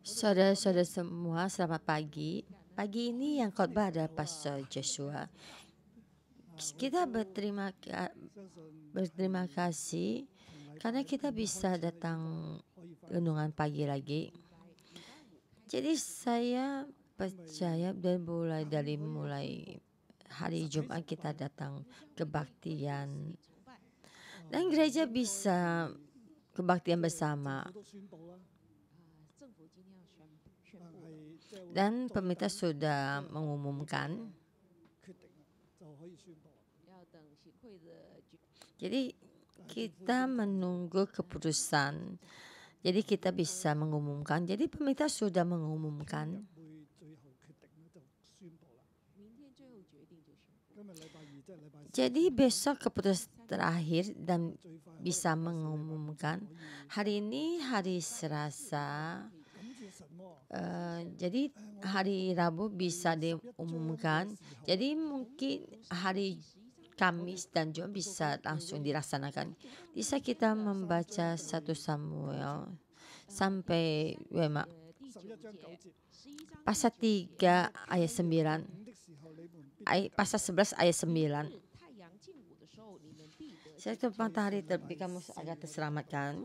Saudara-saudara semua, selamat pagi. Pagi ini yang khotbah ada Pastor Joshua. Kita berterima kasih karena kita bisa datang renungan pagi lagi. Jadi saya percaya dan mulai hari Jumat kita datang kebaktian dan gereja bisa kebaktian bersama. Dan pemerintah sudah mengumumkan. Jadi kita menunggu keputusan. Jadi kita bisa mengumumkan. Jadi pemerintah sudah mengumumkan. Jadi besok keputusan terakhir dan bisa mengumumkan. Hari ini hari Selasa. Jadi hari Rabu bisa diumumkan. Jadi mungkin hari Kamis dan Jumat bisa langsung dilaksanakan. Bisa kita membaca 1 Samuel sampai pasal 3 ayat 9. Pasal 11 ayat 9. Saya tumpang matahari terbit, kamu agak terselamatkan.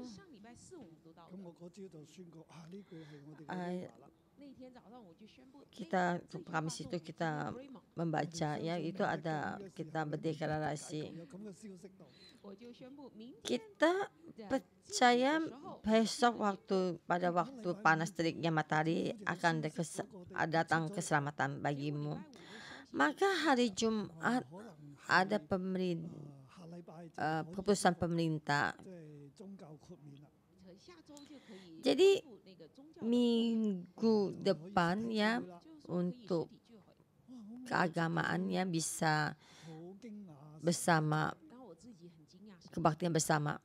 Kita Kamis itu kita membaca ya, itu ada kita berdeklarasi. Kita percaya besok pada waktu panas teriknya matahari akan datang keselamatan bagimu. Maka hari Jumat ada keputusan pemerintah. Jadi minggu depan ya untuk keagamaan ya bisa bersama kebaktian bersama.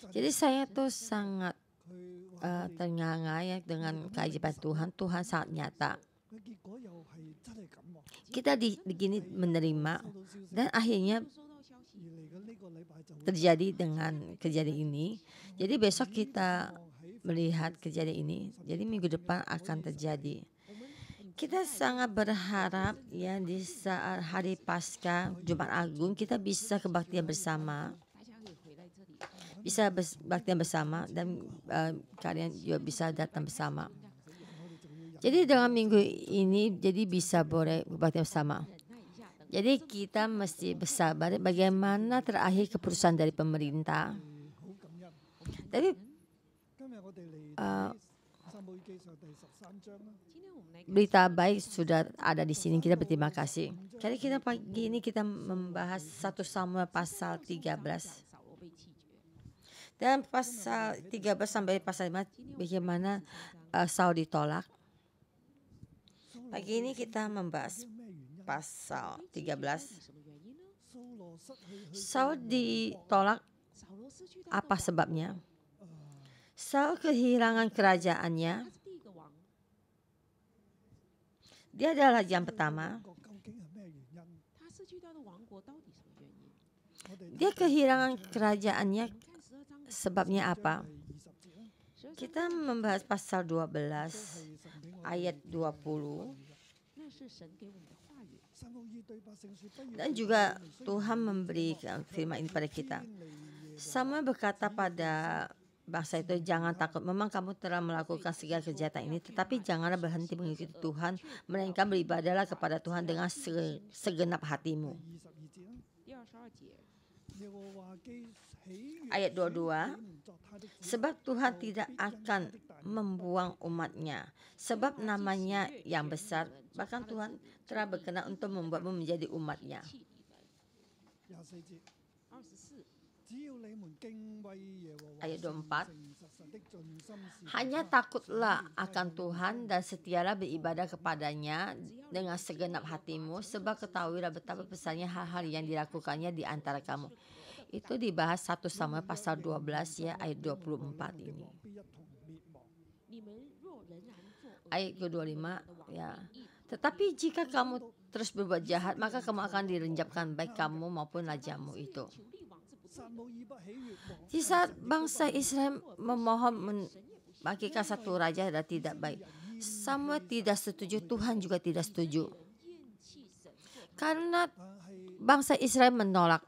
Jadi saya tuh sangat ternganga ya dengan keajaiban Tuhan. Tuhan sangat nyata. Kita begini menerima dan akhirnya terjadi dengan kejadian ini. Jadi besok kita melihat kejadian ini. Jadi minggu depan akan terjadi. Kita sangat berharap ya di saat hari Paskah Jumat Agung kita bisa kebaktian bersama. Bisa kebaktian bersama dan kalian juga bisa datang bersama. Jadi dalam minggu ini jadi bisa boleh kebaktian bersama. Jadi kita mesti bersabar bagaimana terakhir keputusan dari pemerintah. Tapi berita baik sudah ada di sini, kita berterima kasih. Jadi kita pagi ini kita membahas 1 Samuel pasal 13. Dan pasal 13 sampai pasal 5 bagaimana Saul ditolak. Pagi ini kita membahas pasal 13. Saul ditolak, apa sebabnya? Saul kehilangan kerajaannya. Dia adalah yang pertama. Dia kehilangan kerajaannya, sebabnya apa? Kita membahas pasal 12 ayat 20. Dan juga Tuhan memberikan firman ini pada kita. Samuel berkata pada bangsa itu, jangan takut, memang kamu telah melakukan segala kejahatan ini, tetapi janganlah berhenti mengikuti Tuhan, melainkan beribadahlah kepada Tuhan dengan segenap hatimu. Ayat 22, sebab Tuhan tidak akan membuang umatnya, sebab namanya yang besar, bahkan Tuhan telah berkenan untuk membuatmu menjadi umatnya. Ayat 24, hanya takutlah akan Tuhan dan setialah beribadah kepadanya dengan segenap hatimu, sebab ketahuilah betapa besarnya hal-hal yang dilakukannya di antara kamu. Itu dibahas 1 Samuel pasal 12 ya, ayat 24 ini. Ayat ke-25 ya. Tetapi jika kamu terus berbuat jahat, maka kamu akan direnjapkan baik kamu maupun rajamu itu. Di saat bangsa Israel memohon bagikan satu raja adalah tidak baik. Samuel tidak setuju, Tuhan juga tidak setuju. Karena bangsa Israel menolak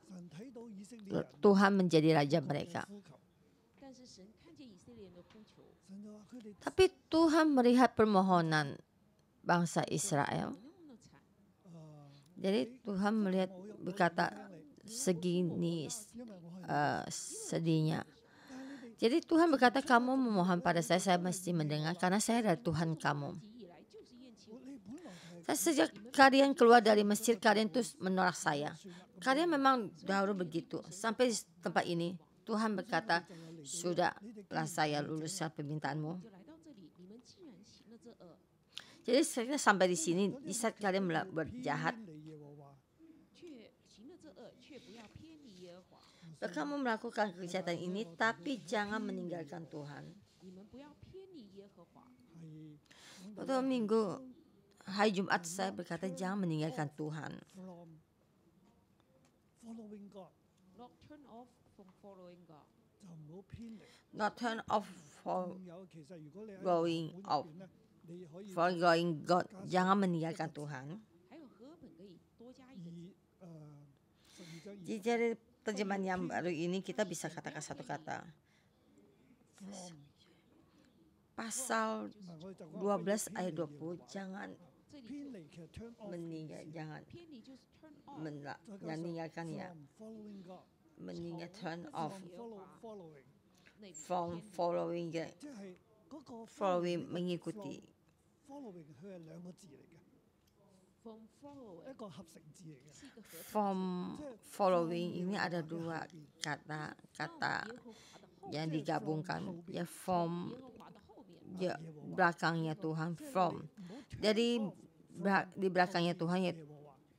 Tuhan menjadi raja mereka. Tapi Tuhan melihat permohonan bangsa Israel. Jadi Tuhan melihat, berkata segini sedihnya. Jadi Tuhan berkata, kamu memohon pada saya mesti mendengar karena saya adalah Tuhan kamu. Sejak kalian keluar dari Mesir, kalian terus menolak saya. Kalian memang dahulu begitu. Sampai di tempat ini, Tuhan berkata, sudahlah saya luluskan permintaanmu. Jadi saya sampai di sini, di saat kalian berbuat jahat, kamu melakukan kejahatan ini, tapi jangan meninggalkan Tuhan. Pada minggu hari Jumat saya berkata jangan meninggalkan Tuhan. Not turn off for going off. For going God. Jangan meninggalkan Tuhan. Jadi terjemahan yang baru ini kita bisa katakan satu kata. Pasal 12 ayat 20, jangan meninggalkan ya. Turn off from following, mengikuti. From following ini ada dua kata yang digabungkan, ya from ya belakangnya Tuhan, from dari di belakangnya Tuhan, ya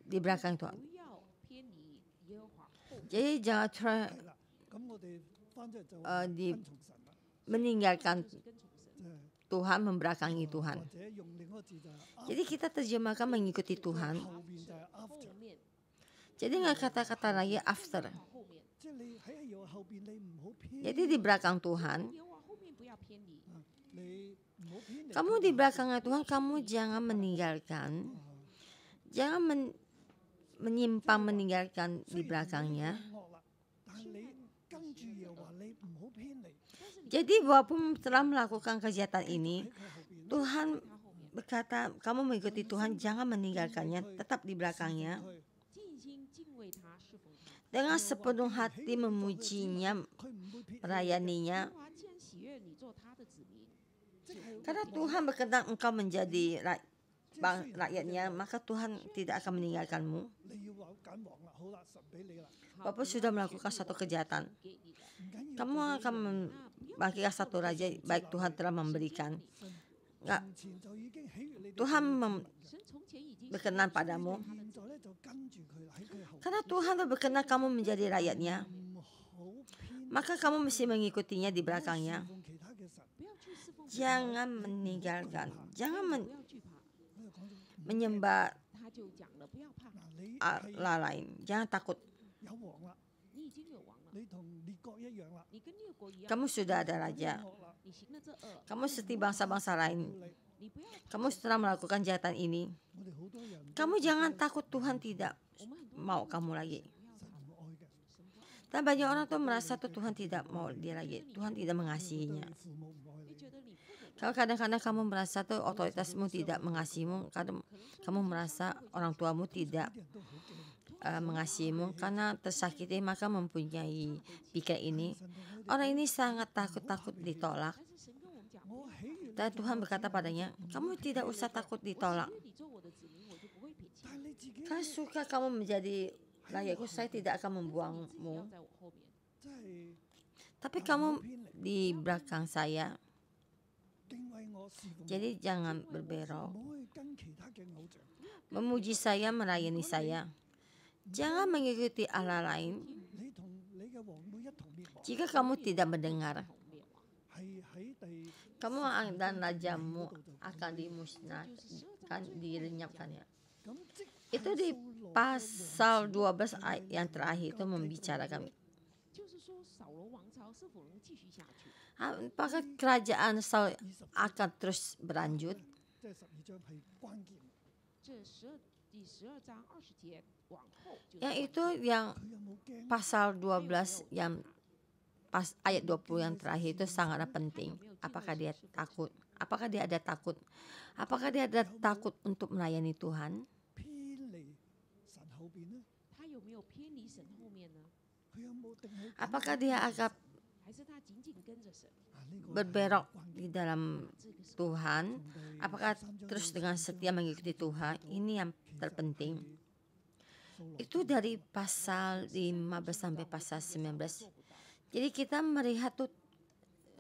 di belakang Tuhan. Jadi jangan meninggalkan Tuhan, membelakangi Tuhan. Jadi kita terjemahkan mengikuti Tuhan. Jadi nggak kata-kata lagi after. Jadi di belakang Tuhan. Kamu di belakangnya Tuhan, kamu jangan meninggalkan. Jangan menyimpang meninggalkan di belakangnya. Jadi walaupun telah melakukan kejahatan ini, Tuhan berkata, kamu mengikuti Tuhan, jangan meninggalkannya, tetap di belakangnya. Dengan sepenuh hati memujinya, melayaninya. Karena Tuhan berkenan engkau menjadi rakyatnya, maka Tuhan tidak akan meninggalkanmu. Bapak sudah melakukan satu kejahatan, kamu akan membagikan satu raja, baik Tuhan telah memberikan. Enggak. Tuhan berkenan padamu. Karena Tuhan berkenan kamu menjadi rakyatnya, maka kamu mesti mengikutinya di belakangnya. Jangan meninggalkan, jangan menyembah Allah lain, jangan takut. Kamu sudah ada raja, kamu seperti bangsa-bangsa lain, kamu setelah melakukan kejahatan ini, kamu jangan takut, Tuhan tidak mau kamu lagi. Dan banyak orang tuh merasa tuh Tuhan tidak mau dia lagi, Tuhan tidak mengasihinya. Kalau kadang-kadang kamu merasa tuh otoritasmu tidak mengasihimu, kadang kamu merasa orang tuamu tidak mengasihimu karena tersakiti, maka mempunyai pikiran ini. Orang ini sangat takut ditolak. Dan Tuhan berkata padanya, kamu tidak usah takut ditolak. Kalau suka kamu menjadi rakyatku, saya tidak akan membuangmu. Tapi kamu di belakang saya. Jadi jangan berbelok. Memuji saya, melayani saya. Jangan mengikuti Allah lain. Jika kamu tidak mendengar, kamu dan rajamu akan dimusnahkan, dilenyapkan ya. Itu di pasal 12 ayat yang terakhir itu membicarakan Apakah kerajaan Saul akan terus berlanjut? 即係12章係關鍵。第12章20節往後就是 Yang 關 itu 鍵 yang 佢有冇驚？ pasal 12 yang ayat 20 yang terakhir itu sangatlah penting. Apakah dia takut? Apakah dia ada takut? Apakah dia ada takut untuk melayani Tuhan? 偏離神後邊呢？他有沒有偏離神後面呢？ 佢有冇定係 Apakah dia agak 還是他緊緊跟着神？ berberok di dalam 這個是 Tuhan? Apakah terus dengan setia mengikuti Tuhan? Ini yang terpenting. Itu dari pasal 15 sampai pasal 19. Jadi kita melihat tuh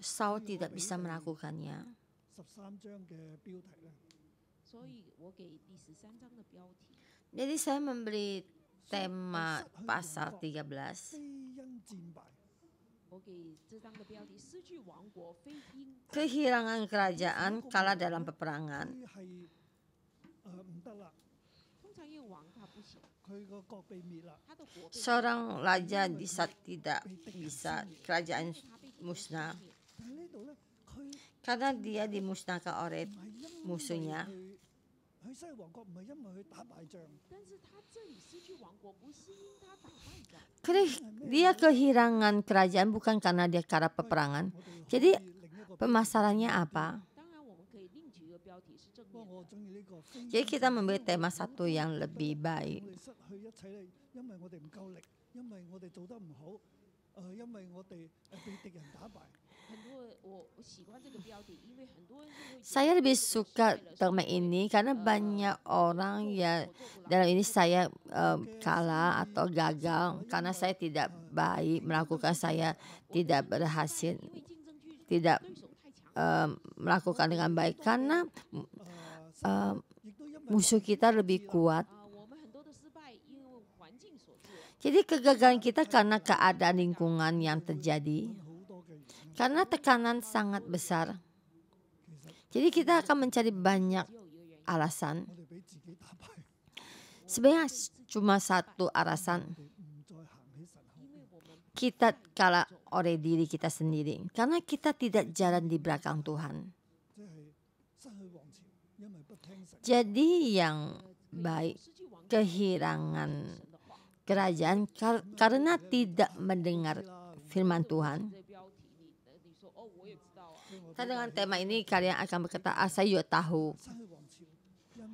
Saul tidak bisa melakukannya. 13章嘅標題咧， 所以我給第13章的標題 Jadi saya memberi tema pasal 13. 非因戰敗，我給這章的標題失去王國非因 Kehilangan kerajaan kalah dalam peperangan. 佢係唔得啦， 通常因為王他不行， 佢個國被滅啦， 他的國被 Seorang raja di saat tidak bisa kerajaan 他被敵人 musnah 滅 但係呢度咧，佢 karena dia dimusnahkan oleh 唔係因為 musuhnya. 佢西王國唔係因為佢打敗仗， 但是他這裡失去王國不是因他打敗仗， Dia kehilangan kerajaan bukan karena dia kalah peperangan. 我哋 Jadi 可以另一個 permasalahannya apa? 當然我們可以另舉一個標題是正 不過 面 我 的， 中意呢個非因 Jadi kita memberi tema satu yang lebih baik. 我哋失去一切咧，因為我哋唔夠力，因為我哋做得唔好，因為我哋被敵人打敗。很多人我喜歡這個標題，因為很多人就會覺得 Saya lebih suka tema ini karena banyak orang ya dalam ini saya kalah atau gagal karena saya tidak baik melakukan, saya tidak berhasil, 因為競爭劇 tidak 對手太強， melakukan dengan baik karena 亦都因為 musuh kita lebih kuat. 我們很多的失敗因為環境所致， Jadi kegagalan kita karena keadaan lingkungan yang terjadi, 好多嘅原因， karena tekanan sangat besar. 其實 Jadi kita akan mencari banyak 只有一個原因， alasan. 我哋俾自己打敗， Sebenarnya cuma satu 我 alasan. 哋唔再行喺神後 因為 邊。 我們 Kita kalah oleh diri kita sendiri karena kita tidak jalan di belakang Tuhan. 即係失去王朝，因為不聽神。 Jadi yang baik 失去王國 kehilangan 神的話， kerajaan karena tidak mendengar firman Tuhan. 這標題你說哦，我也知道啊， Nah, dengan tema ini kalian akan berkata, saya juga tahu. 失去王朝，因為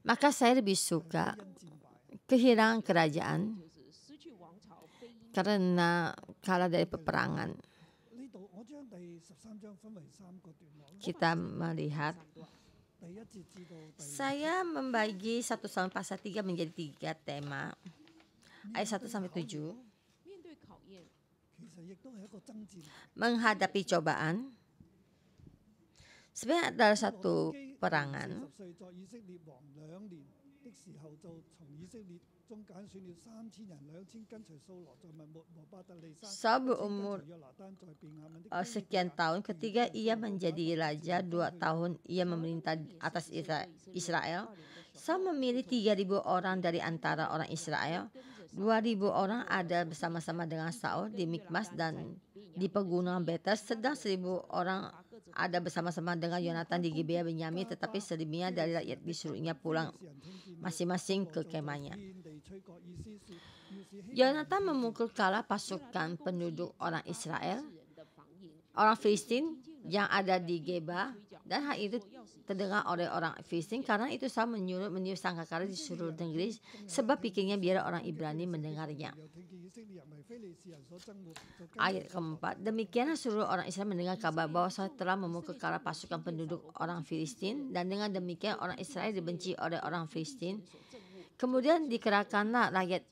Maka saya lebih suka 因戰敗。 kehilangan kerajaan 就是失去王朝非因 karena kalah dari peperangan. 呢度我將第13章分為3個段落， Kita melihat 三段，第1節至到第 saya membagi 1 sampai pasal 3 menjadi 3 tema. Ayat 1 sampai 7. 面對考驗， 其實亦都係一個爭戰。 Menghadapi cobaan. Sebenarnya adalah satu 基 perangan. 40歲作以色列王2年的時候，就從以色列中揀選了3000人，2000跟隨掃羅在密抹和巴特利山， Saul 1000 berumur 跟隨約拿單在便雅憫的基列 sekian tahun. Ketika ia menjadi raja 2 tahun, ia memerintah atas Israel. Saul memilih 3.000 orang dari antara orang Israel. 2.000 orang ada bersama-sama dengan Saul di Mikmas dan di pegunungan Betel, sedang 1.000 orang ada bersama-sama dengan Yonatan di Gibea Benyamin, tetapi selebihnya dari rakyat disuruhnya pulang masing-masing ke kemahnya. 遍地吹角，意思是要使希 Yonatan memukul kalah pasukan penduduk orang Israel, 人的防營， orang Filistin yang ada di Geba, dan hal itu terdengar oleh orang Filistin karena itu Saul meniup sangkakala di seluruh negeri sebab pikirnya biar orang Ibrani mendengarnya. 又聽見以色列人為非利士人所憎惡，就跟 Ayat keempat, demikianlah seluruh orang Israel mendengar kabar bahwa Saul telah memukul kalah pasukan penduduk orang Filistin, dan dengan demikian orang Israel dibenci oleh orang Filistin. 所憎惡， Kemudian dikerahkanlah rakyat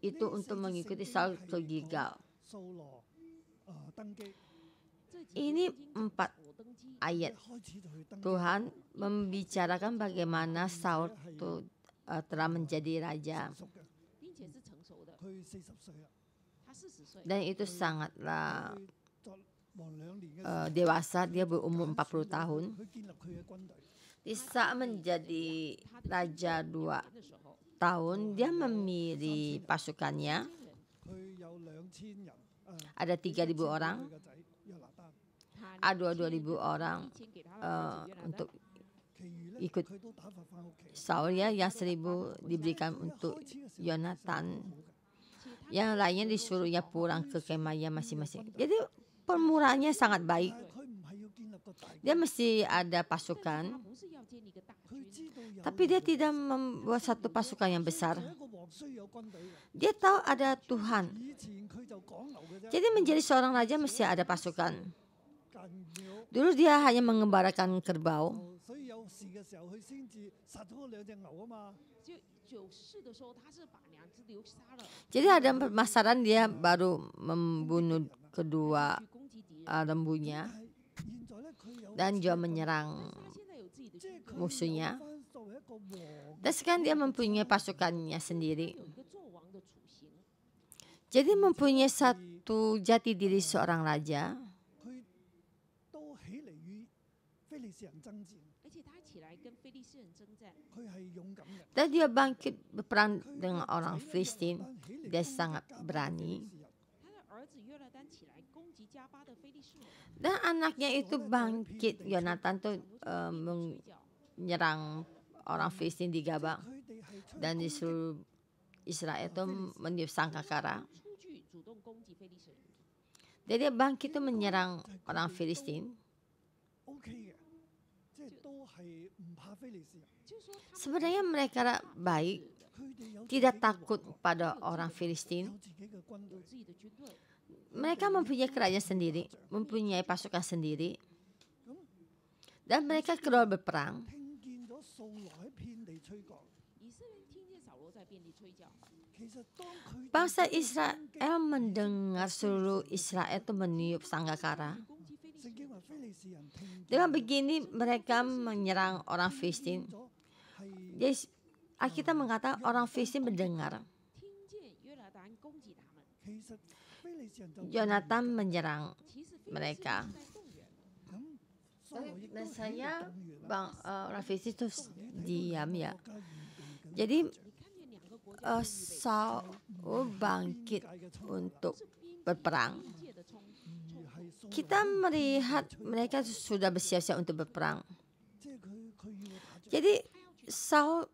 itu untuk mengikuti Saul ke Gilgal. 掃羅登基， 這幾 Ini 個經 empat 我登基， ayat 一開始就去登基。 Tuhan membicarakan bagaimana Saul itu telah menjadi raja, 熟嘅，並且是成熟的，佢40歲啦，他40歲， dan itu sangatlah 佢作王2年嘅時候， dewasa. Dia berumur 40 tahun. 佢建立佢嘅軍隊。 Di saat menjadi 他的 raja 2年的時候， tahun, dia memilih pasukannya. 佢有2000人， Ada 3.000 orang. 佢個仔約拿單，他2.000 orang 1000给他的儿子约拿 untuk 单， 其餘咧 ikut 佢都打發翻屋企。 Saul ya, yang 1.000 diberikan 因為 untuk 開始嘅時候 Yonatan, 其實他 yang lainnya disuruhnya pulang ke kemahnya masing-masing. Jadi permulaannya sangat baik. 但係佢唔係要建立個大 Dia 軍， mesti ada 但是 pasukan, 他不是要建立一个大 佢 军， 知道有 tapi dia tidak membuat satu pasukan yang 做 besar. 一個王需要有軍隊嘅。 Dia tahu ada Tuhan. 以前佢就講流嘅啫， Jadi menjadi seorang raja mesti ada pasukan. 近了 Dulu dia hanya mengembarakan kerbau. 所以有事嘅時候佢先至殺咗嗰兩隻牛啊嘛。 就有事的时候，他是把2只牛杀了， Jadi ada permasalahan dia baru membunuh kedua 去攻击敌人。 lembunya 但係現在咧佢有 dan juga 但 menyerang 是他現在有自己的 即係 軍隊， 佢 musuhnya. 有返作為一個王 Dan sekarang dia mempunyai pasukannya sendiri. 有一个做王的处刑。 Jadi mempunyai satu jati diri seorang raja. 佢都起嚟與非利士人爭戰， 而且他起来跟非利士人征战， 佢係勇敢嘅。 Dan dia bangkit berperang 佢 dengan 嘅 orang 仔咧 Filistin. 約拿單起嚟 Dia 攻擊 sangat 加巴嘅 berani. 非利士人 他的儿子约拿单起来攻击加巴的非利士人， Dan anaknya itu bangkit, Yonatan tuh 然后就被吹角。 menyerang orang Filistin di Gabah. 佢哋係出 Dan 攻擊 disuruh Israel itu meniup sangkakara. 出去主动攻击非利士人， Jadi dia bangkit itu menyerang orang Filistin. OK 嘅，即係都係唔怕非利士人。就是说他们 Sebenarnya mereka baik, 佢哋有自己 tidak 嘅 takut 王 pada orang Filistin. 有自己嘅軍隊 有。自己的军队， Mereka mempunyai kerajaan sendiri, mempunyai pasukan sendiri. Dan mereka keluar berperang. 聽見咗掃羅喺遍地吹角，以色列人听见扫罗在遍地吹角，其實當佢哋 Bangsa 出去攻擊 Israel mendengar seluruh Israel itu meniup sangkakara. 攻击非利士 聖經人，話非利士人聽見 Dengan begini mereka menyerang orang Filistin. 咗係 Jadi Alkitab mengatakan orang Filistin mendengar. 听见约拿单攻击他们，其實非利士人就 Yonatan menyerang 其实非利士 mereka. 人在动員。咁掃羅亦都 Dan 起嚟 saya 動員啦 bang orang Filistin itu 你睇到 diam 兩 ya. 個國家預備緊 Jadi 你看见2个国家都预备 Saul bangkit 邊界嘅衝突啦 untuk 是边 berperang. 边界的冲而係掃羅 Kita melihat mereka sudah bersiap-siap untuk berperang. 即係佢要打仗。 Jadi Saul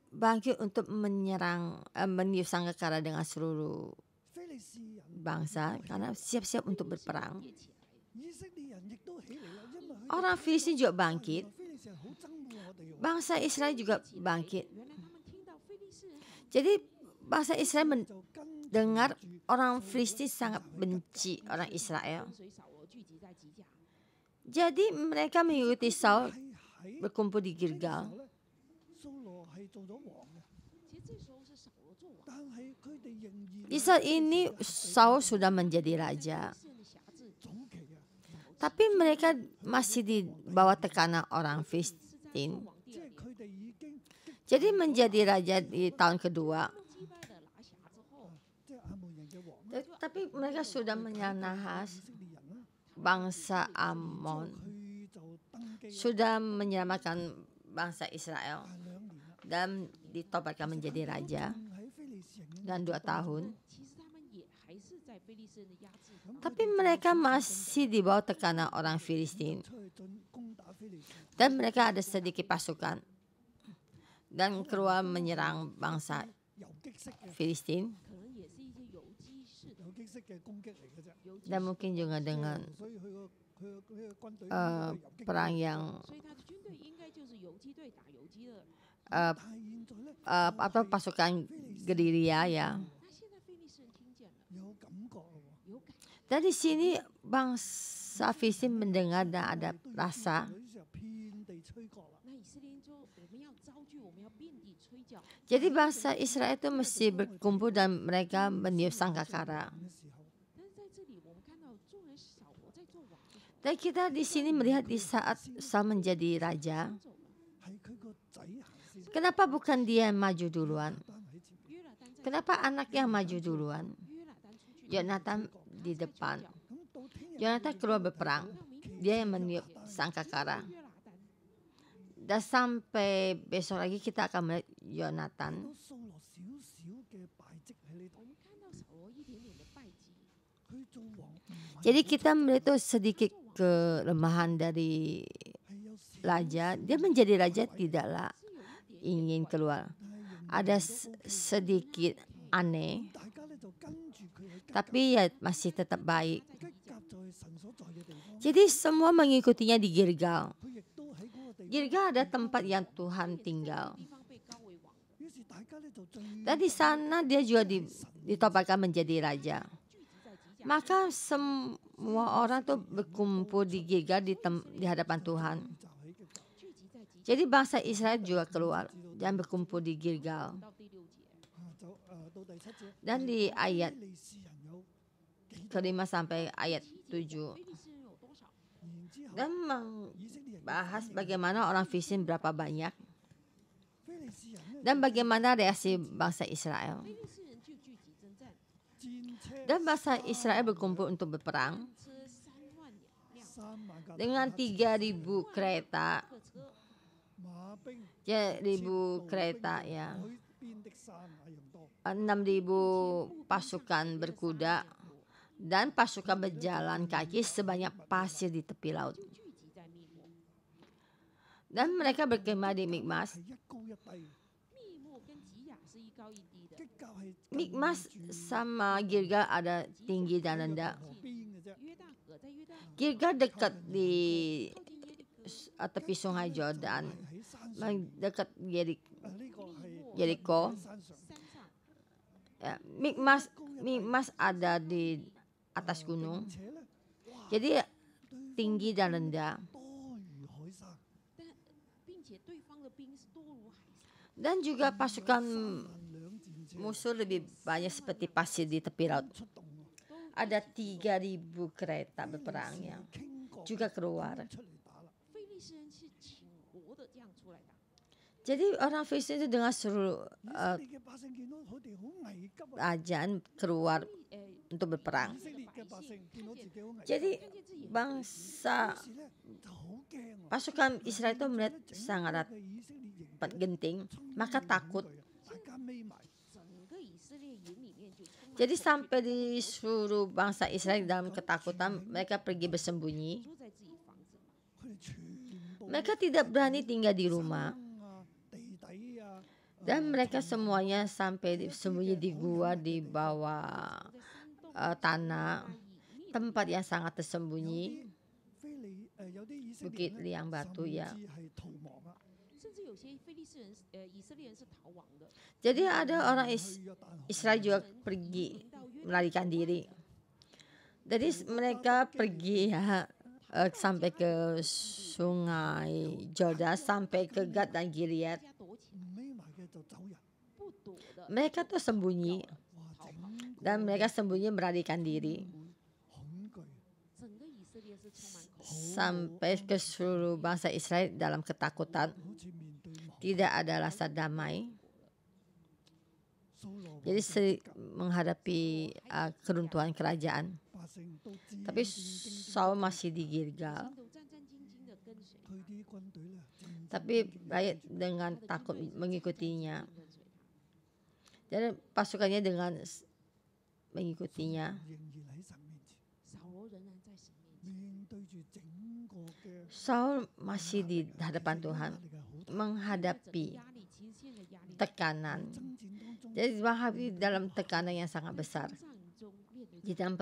bangkit untuk menyerang, meniup sangkakara dengan seluruh 非利士人 bangsa karena siap-siap untuk berperang. 列起来。以色列人亦都起嚟啦，因為佢哋 Orang Filistin juga 原 bangkit, 來非利士人好憎惡我哋喎， bangsa Israel juga bangkit. 原来他们听到非利士人好 Jadi bangsa Israel 就跟 mendengar 住 orang Filistin sangat benci orang Israel. 跟随扫罗聚集在吉甲， Jadi mereka mengikuti Saul 係喺 berkumpul di 呢個時 Gilgal. 候咧，掃羅係做咗王嘅，其實這時候是掃羅做王，但係佢哋仍然 Di saat ini Saul sudah menjadi raja. 非利士人的轄制， 早期啊， Tapi mereka masih di bawah tekanan orang 是在做 Filistin. 王 即 第 係 2年， 佢哋已經 Jadi menjadi raja di tahun kedua. 擊敗了拿轄之後， 即係亞門人嘅王啦， Tapi mereka sudah 以 menyanahas 色列人啦， bangsa 之後 Amon, 佢就登基啦， sudah menyelamatkan bangsa Israel 但係2年啦， dan ditobatkan menjadi raja 仲喺非利士人嘅 dan 2 tahun. 其實他們也還是在非利士人的壓制下， Tapi mereka masih di bawah tekanan orang Filistin 出去進攻打非利士人， dan mereka ada sedikit pasukan dan keluar menyerang bangsa 游擊式嘅 Filistin 可能也是一些游擊式的游擊式嘅攻擊嚟嘅啫。游擊 dan 式 mungkin juga dengan 所以佢個軍隊 perang yang 所以他的軍隊應該就是游擊隊打游擊的。 uh, 但係現在咧 atau pasukan gerilya ya. 那現在非利士人聽見了， 有感覺咯喎，有感， Dan di sini bangsa Filistin mendengar dan ada 都要 rasa. 於是遍地吹角啦。那以色列人就我們要招聚，我們要遍地吹角。 Jadi bangsa Israel itu mesti berkumpul dan mereka meniup sangkakara. 嘅時候，但是在這裡，我們看到眾人掃羅在做王的時候 Dan kita di sini melihat di saat Saul menjadi raja, 走了，係佢個仔行先， kenapa bukan dia yang maju duluan? 單喺前面。約拿單在 Kenapa anak yang maju duluan? 約拿單出去， Yonatan di 他在 depan. 吹角 咁到聽日 Yonatan keluar berperang. 到明天 Dia yang meniup sangkakara. 約拿單， Dan sampai besok lagi kita akan melihat Yonatan. 都掃羅少少嘅敗績喺呢度我。們看到掃羅一點點的敗績，佢做王唔係 Jadi kita melihat itu sedikit kelemahan dari raja, dia menjadi raja tidaklah ingin keluar. Ada sedikit aneh, 大家咧就跟住佢去吉 tapi ya masih tetap baik. 吉甲就係神所在嘅地方， Jadi semua mengikutinya di Gilgal. 佢亦都喺嗰個地方。 Gilgal ada tempat yang Tuhan tinggal. 地方被高为王的，於是大家咧就聚 Dan di sana dia juga ditobatkan menjadi raja. 聚集在吉甲， Maka semua orang tuh berkumpul di Gilgal di hadapan Tuhan. 就喺吉甲。 聚集在吉甲。 Jadi bangsa Israel juga keluar dan berkumpul di Gilgal. 到第6节， 到第7節。 Dan di ayat 非利士人有幾多？ kelima sampai ayat 7. 非利士人有多少？ 然之後 Dan 以色列人 membahas bagaimana orang Filistin berapa banyak 非利士人咧 dan bagaimana reaksi bangsa Israel. 非利士人就聚集征战， 戰車 Dan bangsa Israel berkumpul untuk berperang 车3万辆， 3萬架 dengan 3.000 kereta, 客车 馬兵， 3.000 kereta ya, 海邊的山那樣多。 6.000 pasukan berkuda dan pasukan berjalan kaki sebanyak pasir di tepi laut. 聚集在密抹。 Dan mereka berkemah di Mikmas. 係一高一低， 密抹跟吉雅是一高一低的， 吉甲係 Mikmas sama Gilgal ada tinggi dan rendah. 河邊嘅啫。约旦河在约旦河 Gilgal dekat di 靠近tepi sungai Jordan, 喺山上， dekat 呢個係 Jericho. 喺山上。 山上， Ya, Mikmas ada di atas gunung. 並且咧，哇， Jadi tinggi dan rendah. 多如海沙，并且对方的兵是多如海沙， Dan juga pasukan 3輛戰車 musuh lebih banyak seperti pasir di tepi laut. 出動喎， Ada 3.000 kereta berperang yang 傾國 juga keluar. 出嚟打啦。非利士人是请活的这样出来打。 Jadi orang Filistin itu dengan seluruh 以色列嘅百姓見到佢哋好危急啊！ ajaan keluar 呃， untuk berperang. 以色列嘅百姓見到自己好危急， Jadi 看见自己很 bangsa 於是咧就好驚喎。 pasukan Israel itu melihat sangat 嘅以色列營 genting, maka takut. 大家眯埋，整个以色列营里面就充满 Jadi 恐惧 sampai di seluruh bangsa Israel dalam ketakutan, mereka pergi bersembunyi. 住在自己房子嘛， 佢哋全部 Mereka tidak berani tinggal di rumah. 啊、地底啊， Dan mereka semuanya sampai sembunyi di gua di bawah 在山洞 tanah, 以密 tempat yang sangat tersembunyi, 有啲以色 bukit 列人 liang 咧 batu 甚 ya. 至係逃亡啊，甚至有些非利士人，以色列人是逃亡的。 Jadi ada orang 去約旦河 Israel juga pergi 到约旦 melarikan diri. Jadi mereka pergi ya, sampai ke sungai Jordan, sampai ke Gad dan Gilead. 家躲起 唔匿埋嘅就走人，不躲的 Mereka tuh sembunyi 哇！整 dan mereka sembunyi melarikan diri 恐懼，整个以色列是充满恐惧， sampai ke seluruh bangsa Israel dalam ketakutan. 好似面對亡。 Tidak ada rasa damai. 掃羅王 Jadi menghadapi keruntuhan kerajaan. 百姓都戰 Tapi 戰兢兢 Saul masih di Gilgal. 都战战兢兢的跟随他，佢啲軍隊咧，戰戰 Tapi rakyat dengan 他的 takut 军队 mengikutinya. 跟随他。 Jadi pasukannya dengan mengikutinya. 仍然喺神面前，扫罗仍然在神面前，面對住整個嘅 Saul masih di hadapan Tuhan 壓力係好大。 menghadapi 压力其实现在压力 tekanan. 爭戰當中， Jadi menghadapi dalam tekanan yang sangat besar. 征战中面对 Di dalam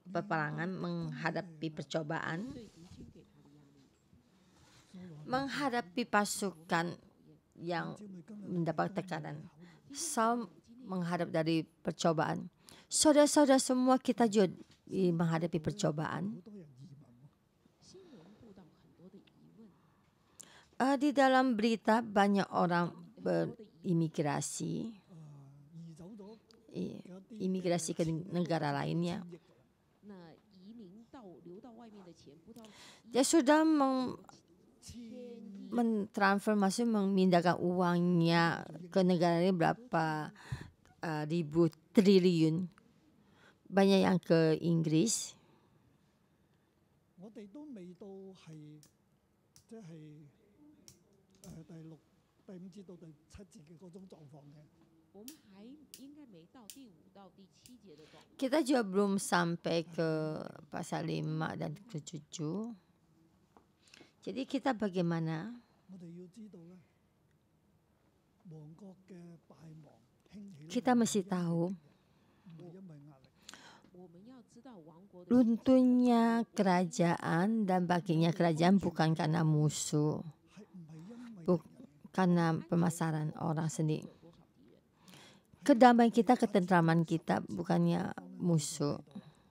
peperangan menghadapi percobaan, 对敌军给他的压力， menghadapi pasukan yang 姊妹今日 mendapat tekanan. Saul menghadap dari percobaan. Saudara-saudara semua kita juga menghadapi percobaan. 好多人移民喎，新闻报道很多的疑问， Di dalam berita banyak orang berimigrasi, 移走咗 i- imigrasi ke negara lainnya. 億，那移民流到外面的钱不到Dia sudah 千亿， mentransformasi, memindahkan uangnya ke negara ini berapa ribu triliun. Banyak yang ke Inggris. 我哋都未到係即係第5節到第7節嘅嗰種狀況嘅。我们还应该没到第5到第7节的状况。 Kita juga belum sampai ke pasal 5 dan ke 7. Jadi kita bagaimana? 我哋要知道咧，王國嘅敗亡興起咧， Kita mesti tahu 唔係因為壓力， 我们要知道王国的 runtuhnya kerajaan dan baginya kerajaan bukan karena musuh, 係唔係因為 Buk- karena pemasaran orang sendiri. 有多少敌人。 Kedamaian kita, ketentraman kita bukannya musuh.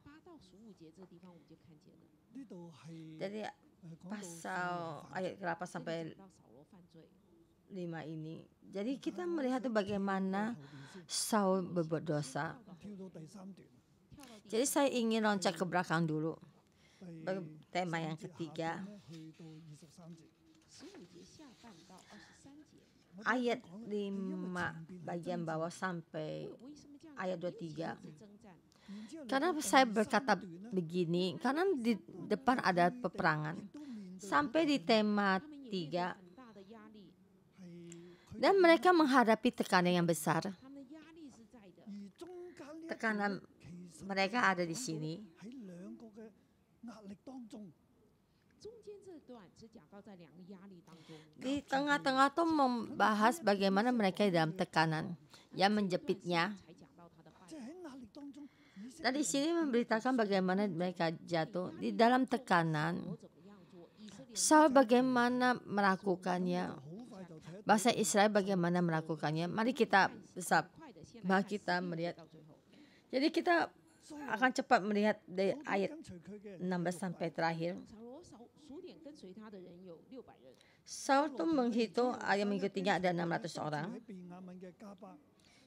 8到15节这个地方我们就看见了， 呢度係 Jadi 講到 pasal ayat 8 这里 sampai 讲到扫罗犯罪， 5 ini. Jadi kita melihat tuh bagaimana 後邊先 Saul berbuat dosa. 跳到第三段，跳到第 Jadi saya ingin loncat ke belakang dulu. 第 Tema yang 節 ketiga, 下半咧去到23節。 15节下半到23节。 ayat 5 bagian bawah sampai 为什么这样 ayat 讲？因为前 23. 面是征战， Karena saya berkata begini, karena di depan ada peperangan. Sampai di tema 他们也面对 3, 很大的压力， dan mereka menghadapi tekanan yang besar. 他们的压力是在的。而中間呢一 Tekanan 段其實 mereka ada di sini. 喺兩個嘅壓力當中，中間這段只講到在兩個壓力當中， Di tengah-tengah tuh membahas bagaimana mereka di dalam tekanan yang menjepitnya. 才講到他的敗 即係喺壓力當中，以色 Dan di sini memberitakan bagaimana mereka jatuh di dalam tekanan. 我怎麼樣做，以色列 Saul bagaimana melakukannya. 好快就睇得到 Bahasa Israel bagaimana melakukannya. Mari kita besar. 快的先 Mari 來看 kita 16 melihat. 到最後。 Jadi kita akan cepat melihat dari 數點 ayat 跟隨佢嘅人 16 sampai terakhir. 掃羅數點跟隨他的人有600人， Saul tuh menghitung ayat mengikutinya ada 600 orang. 喺便雅憫嘅加巴，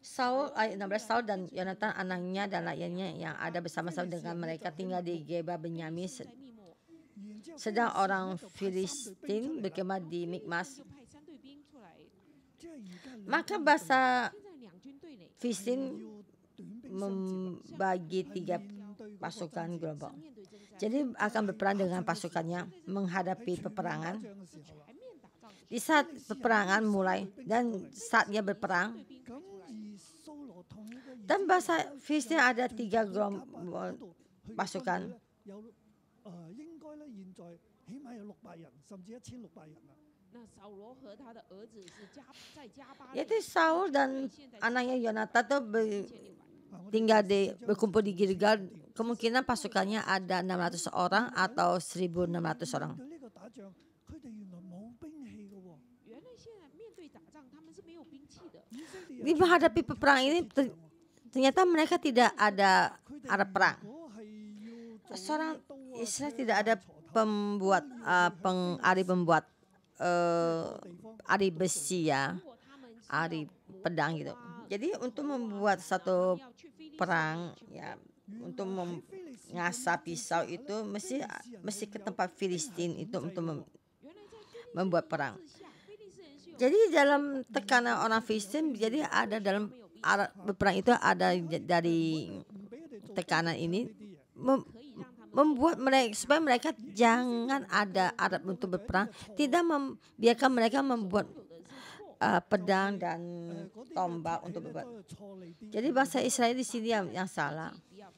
Saul ayat 16 Saul dan Yonatan anaknya dan rakyatnya yang ada bersama-sama dengan mereka tinggal di Geba Benyamin. 在密墨 然之後 Sedang 非利士 orang 咧就派三隊兵 Filistin 出嚟啦 berkemah di Mikmas. 就派3隊兵出來。 即係而家兩 Maka 軍 bahasa 現在兩軍對壘， Filistin 要短兵相接， membagi 3係面對嗰個 pasukan 爭戰 gelombang. 面對征戰， Jadi akan berperang dengan pasukannya menghadapi peperangan. 打仗嘅時候啦。全面打仗的時 Di saat peperangan mulai dan saatnya berperang, 隊兵 咁 出來， 而蘇羅同呢個以 dan 色列 bahasa Filistin ada 3 加巴 gelombang 嗰度佢嘅 pasukan. 軍隊呢有應該咧現在起碼有600人，甚至1600人啦。那掃羅和他的兒子是在加巴 Yaitu Saul dan anaknya Yonatan tuh 1600 tinggal berkumpul di Gilgal. Kemungkinan pasukannya ada 600 orang atau 1.600 orang. 對呢個打仗，佢哋原來冇兵器嘅喎。原來現在面對打仗，他們是沒有兵器的。 以色列人 Di menghadapi peperangan ini ternyata mereka tidak ada alat perang. 如果係要做 Seorang 刀啊 Israel 槍 tidak 啊 ada 鋤頭 pembuat ahli pembuat 地方， ahli besi ya, 如果他們是 ahli 要 pedang gitu. Jadi untuk membuat satu 要去非利士 perang ya, untuk mengasah pisau itu mesti ke tempat Filistin itu untuk 原來在非利 membuat perang. 士下，非利士人是有 Jadi dalam tekanan orang Filistin, jadi ada dalam alat berperang itu ada dari 唔俾佢哋做 tekanan ini 呢啲嘢。 mem- 可以讓他們 membuat mereka supaya mereka jangan ada alat untuk berperang, tidak membiarkan mereka membuat 有的是錯， pedang dan 嗰啲嘅 tombak 鐵器 untuk 咧 berperang. 都係錯離啲。 Jadi bahasa Israel di sini yang salah. 不要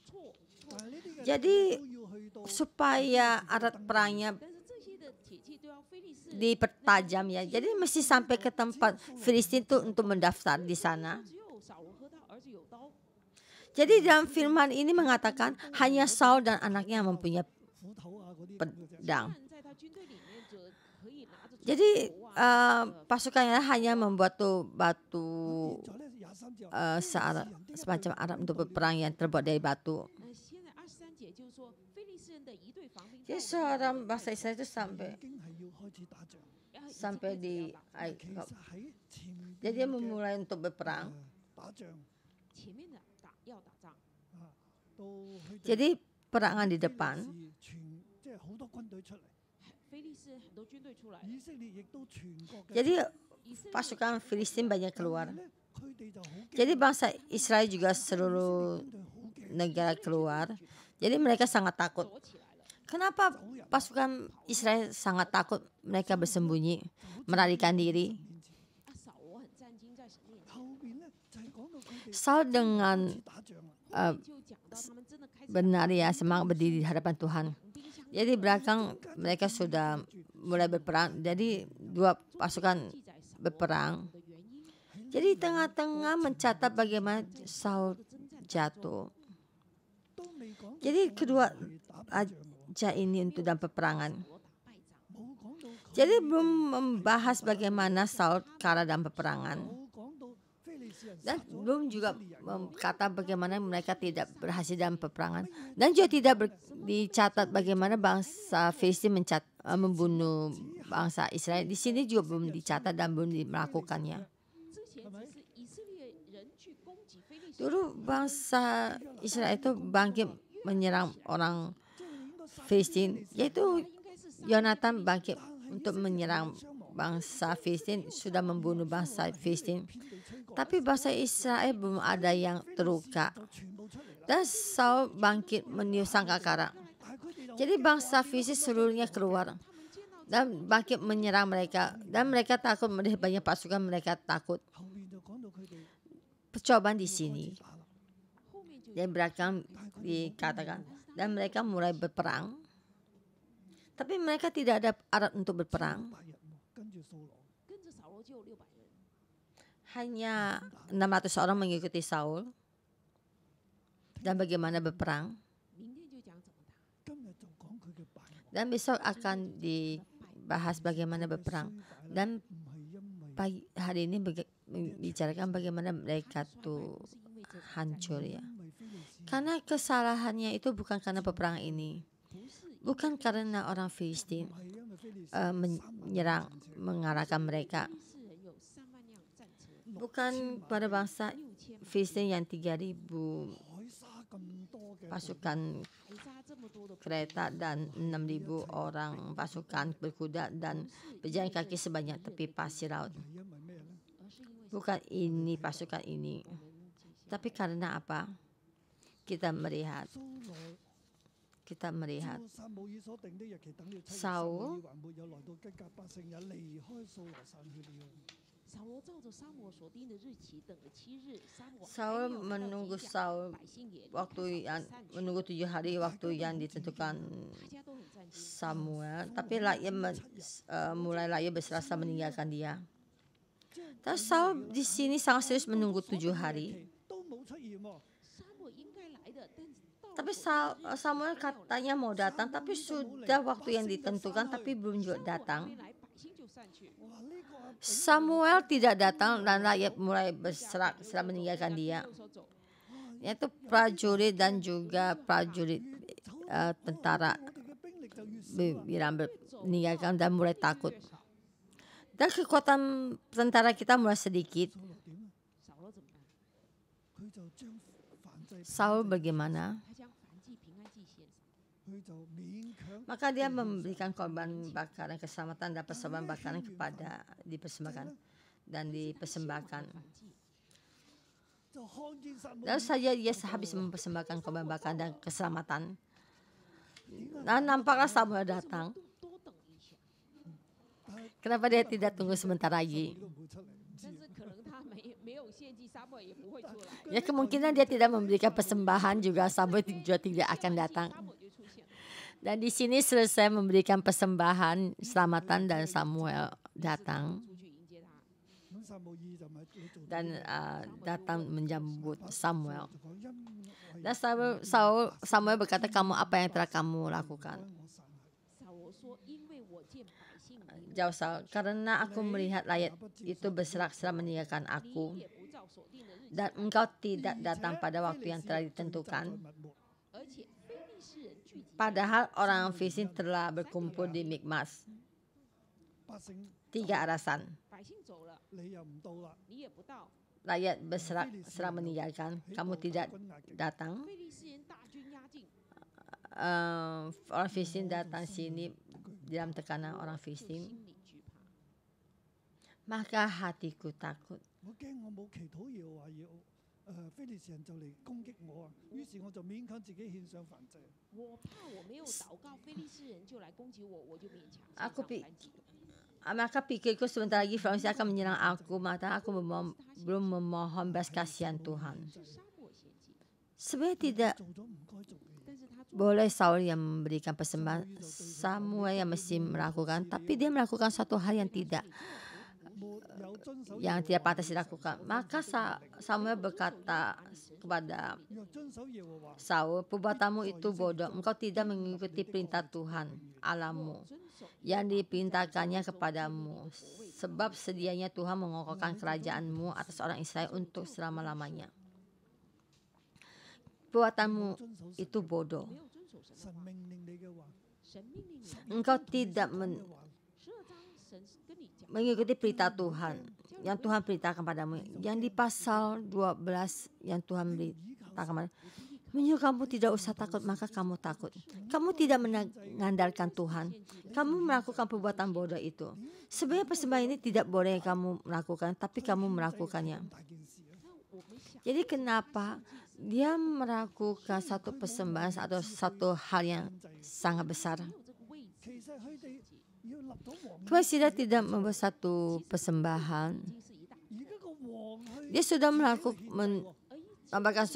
錯。 但係呢啲嘅 Jadi 鐵器都要去到 supaya alat perangnya 但是這些的鐵器都要非利士人， dipertajam ya. Jadi mesti sampai ke tempat Filistin itu untuk mendaftar di sana. 只有掃羅和他兒子有刀， Jadi dalam firman ini mengatakan hanya Saul dan anaknya yang mempunyai 斧頭啊嗰啲咁嘅啫。 pedang. 但在他軍隊裡面就可以拿着 Jadi 斧啊 pasukannya hanya membuat tuh batu 現在咧23節 semacam alat untuk berperang yang terbuat dari batu. 現在23節就是說，非利士人的一隊防兵 Jadi 到 seorang bahasa Israel itu sampai 已經係要開始打仗。 sampai di 其實喺前邊 jadi dia 嘅 memulai untuk berperang. 打仗前面的要打仗，啊，到佢哋 Jadi perangan di depan. 全即係好多軍隊出嚟，非利士很多軍隊出來，以色列亦都全國嘅。 Jadi 以色列 pasukan Filistin banyak keluar. 但係咧佢哋就好驚 Jadi bangsa Israel juga seluruh 軍隊好驚 negara keluar. Jadi mereka sangat takut. 躲起來了。 Kenapa pasukan Israel sangat takut? Mereka bersembunyi, melarikan diri. 啊，掃羅很戰兢在神面前，後邊咧就係講到佢哋 Saul dengan 打仗啦。後面就講到他們真的開始 benar ya semangat berdiri di hadapan Tuhan. 兵相 Jadi belakang mereka sudah mulai berperang. Jadi dua pasukan 记载扫罗 berperang. 的原因， Jadi tengah-tengah mencatat bagaimana Saul jatuh. 都未講到 Jadi 掃羅 kedua 係打敗仗喎， aja ini untuk dalam peperangan. 掃羅打敗仗， 冇講到佢 Jadi belum membahas bagaimana Saul kalah dalam peperangan. 冇講到非利士人 Dan 殺咗 belum 以 juga 色列人喎。 kata bagaimana mereka tidak berhasil dalam peperangan. Dan juga tidak dicatat bagaimana bangsa Filistin membunuh bangsa Israel. Di sini juga belum dicatat dan belum melakukannya. 之前只是以色列人去攻击非利士人， Dulu bangsa Israel itu bangkit menyerang orang 即係應該殺 Filistin. Yaitu 應該是殺 Yonatan bangkit untuk menyerang bangsa Filistin, sudah membunuh bangsa Filistin. 遍地吹角， Tapi bangsa Israel belum ada yang terluka. 就全部出嚟啦。 Dan Saul bangkit meniup sangkakala. 但係佢哋又 Jadi bangsa Filistin seluruhnya keluar dan bangkit menyerang mereka. Dan mereka takut melihat banyak pasukan, mereka takut. 後面就講到佢哋 Percobaan di sini. 打啦， 後面就 Dan belakang dikatakan. Dan mereka mulai berperang. Tapi mereka tidak ada alat untuk berperang. 600人喎，跟住掃羅，跟着掃羅就有600人， Hanya 600 orang mengikuti Saul. Dan bagaimana berperang. 明天就講怎麼打， 今日就講佢嘅敗亡。 Dan besok akan dibahas bagaimana berperang. Dan 唔係因為 pagi hari ini bicarakan bagaimana mereka 衰敗 tuh 不是因為這場 hancur 戰爭 ya. 因為非利士人 Karena kesalahannya itu bukan karena peperangan ini. 不是 Bukan karena orang Filistin 唔係因為非利士 menyerang, mengarahkan mereka. 非利士人有3萬輛戰車， Bukan pada bangsa 6000 Filistin yang 3.000 海沙咁多嘅 pasukan 海沙這麼多的 kereta dan 6.000 orang pasukan berkuda dan berjalan kaki sebanyak tepi pasir laut. 係因為咩咧？而是因為 Bukan ini pasukan ini. 我們這些 Tapi karena apa? Kita melihat, 蘇羅 kita melihat 撒母耳所定的日期等了7日，掃撒母耳還沒有來到吉甲，百姓也離開掃羅散去了。掃羅照着撒母耳所定的日期等了7日，撒母耳 Saul 還沒有來到 menunggu 吉甲， Saul 百姓也離開 waktu 掃羅 yang 散去 menunggu 7 hari waktu yang ditentukan 大家都很戰兢， Samuel, tapi rakyat mulai rakyat berserasa meninggalkan dia. Dan Saul di sini sangat serius menunggu 7 hari. 都冇出現喎。撒母耳應該來的，但是到了 Tapi 7日 Samuel katanya mau datang, tapi sudah waktu yang ditentukan, tapi belum juga 撒母耳還 datang. 沒來，百姓就散去。 哇！呢個阿 Samuel tidak datang dan rakyat mulai berserak setelah meninggalkan dia. 六手走， Yaitu prajurit dan juga prajurit tentara 我哋嘅兵力就越少啦。 bilang meninggalkan dan mulai takut. Dan kekuatan tentara kita mulai sedikit. 掃羅點啊？掃羅怎麼辦？佢就將燔祭， Saul bagaimana? 他將燔祭、平安祭獻上， 佢就勉強 Maka dia memberikan korban bakaran keselamatan dan persembahan bakaran kepada dipersembahkan dan dipersembahkan. 燔祭， 就看見撒母 Lalu 耳 saja dia habis mempersembahkan korban bakaran dan keselamatan. Dan nampaklah Samuel datang. 多等一下。 Kenapa dia tidak tunggu sebentar lagi? 都唔會出嚟，唔知 但是可能他沒有獻祭，撒母耳也不會出來。 Ya kemungkinan dia tidak memberikan persembahan juga Samuel juga tidak akan datang. 撒母耳就出現了。 Dan di sini selesai memberikan persembahan selamatan dan Samuel datang 出去迎接他。 咁撒母耳就咪你做 dan datang menjemput Samuel. 就講因為 Dan Samuel berkata, kamu apa yang telah kamu lakukan? 我散係。掃羅說：“因為我見百姓離 Jauh Saul, karena aku melihat rakyat itu berserak-serak meninggalkan 你 aku 也不照所定的日期 dan 來， engkau tidak datang pada waktu yang telah ditentukan. 而且非利士人聚集， Padahal orang Filistin telah berkumpul di Mikmas. 百姓 Tiga alasan. 百姓走了，你又唔到啦， 你也不到， Rakyat berserak-serak meninggalkan. Kamu tidak datang. 非利士人大軍壓境， Orang Filistin datang sini dalam tekanan orang 就 Filistin. 心裡懼怕。 Maka hatiku takut. 我驚我冇祈禱要話要非利士人就嚟攻擊我啊，於是我就勉強自己獻上燔祭。我怕我沒有禱告，非利士人就來攻擊我，我就勉強獻 Aku 上 pi- 燔祭。 Maka pikirku sebentar lagi Filistin akan menyerang aku, maka aku belum memohon belas kasihan Tuhan. 是撒母耳獻祭， Sebenarnya tidak 做咗唔該做嘅嘢，但是他 boleh Saul yang memberikan persembahan, Samuel yang mesti melakukan, tapi dia melakukan satu hal yang tidak pantas dilakukan. Maka Samuel berkata kepada Saul, perbuatanmu itu bodoh, engkau tidak mengikuti perintah Tuhan Allahmu yang diperintahkannya kepadamu, sebab sedianya Tuhan mengokohkan kerajaanmu atas orang Israel untuk selama-lamanya. Perbuatanmu itu bodoh. Engkau tidak mengikuti perintah Tuhan yang Tuhan perintahkan padamu. Yang di pasal 12 yang Tuhan beritakan padamu, menyuruh kamu tidak usah takut, maka kamu takut. Kamu tidak mengandalkan Tuhan. Kamu melakukan perbuatan bodoh itu. Sebenarnya persembahan ini tidak boleh kamu melakukan, tapi kamu melakukannya. Jadi kenapa dia melakukan satu persembahan atau satu hal yang sangat besar? Kenapa dia tidak membuat satu persembahan? Dia sudah melakukan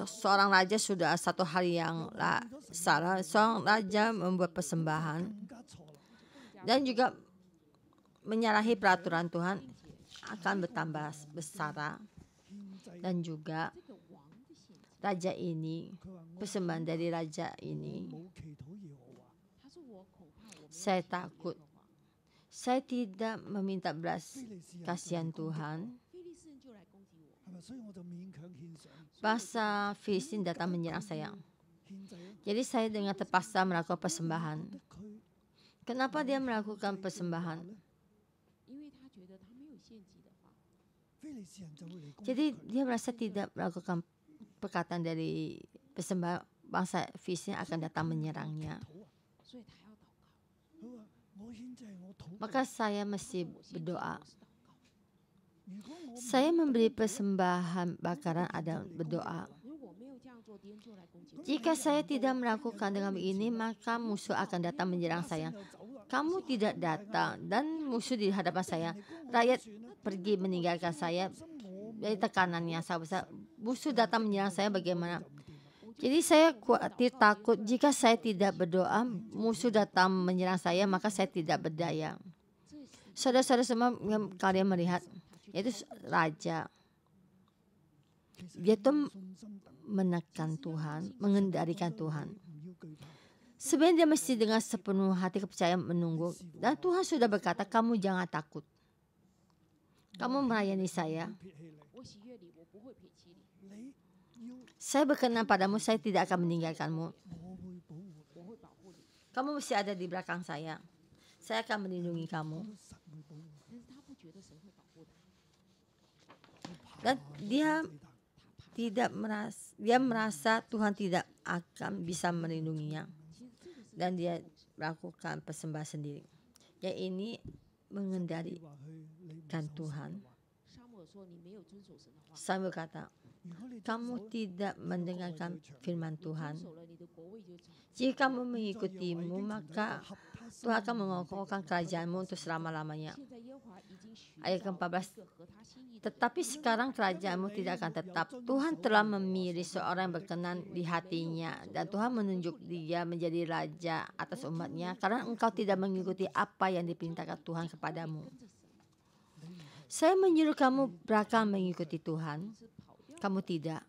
seorang raja sudah satu hal yang salah. Seorang raja membuat persembahan dan juga menyalahi peraturan Tuhan akan bertambah besar. Dan juga raja ini, persembahan dari raja ini, saya takut. Saya tidak meminta belas kasihan Tuhan. Bangsa Filistin datang menyerang saya. Jadi saya dengan terpaksa melakukan persembahan. Kenapa dia melakukan persembahan? Jadi dia merasa tidak melakukan perkataan dari persembahan, bangsa Filistin akan datang menyerangnya. Maka saya mesti berdoa. Saya memberi persembahan bakaran ada berdoa. Jika saya tidak melakukan dengan begini, maka musuh akan datang menyerang saya. Kamu tidak datang dan musuh di hadapan saya. Rakyat pergi meninggalkan saya dari tekanan yang sangat besar. Musuh datang menyerang saya bagaimana? Jadi saya khawatir takut jika saya tidak berdoa, musuh datang menyerang saya, maka saya tidak berdaya. Saudara-saudara semua yang kalian melihat, yaitu raja. Dia itu menekan Tuhan, mengendalikan Tuhan. Sebenarnya dia mesti dengan sepenuh hati kepercayaan menunggu. Dan Tuhan sudah berkata, kamu jangan takut. Kamu melayani saya. Saya berkenan padamu, saya tidak akan meninggalkanmu. Kamu mesti ada di belakang saya. Saya akan melindungi kamu. Dan dia merasa Tuhan tidak akan bisa melindunginya. Dan dia melakukan persembahan sendiri. Yang ini mengendalikan Tuhan. Samuel berkata, kamu tidak mendengarkan firman Tuhan. Jika kamu mengikutimu, maka Tuhan akan mengokohkan kerajaanmu untuk selama-lamanya. Ayat ke-14. Tetapi sekarang kerajaanmu tidak akan tetap. Tuhan telah memilih seorang yang berkenan di hatinya. Dan Tuhan menunjuk dia menjadi raja atas umatnya. Karena engkau tidak mengikuti apa yang diperintahkan Tuhan kepadamu. Saya menyuruh kamu berakal mengikuti Tuhan. Kamu tidak.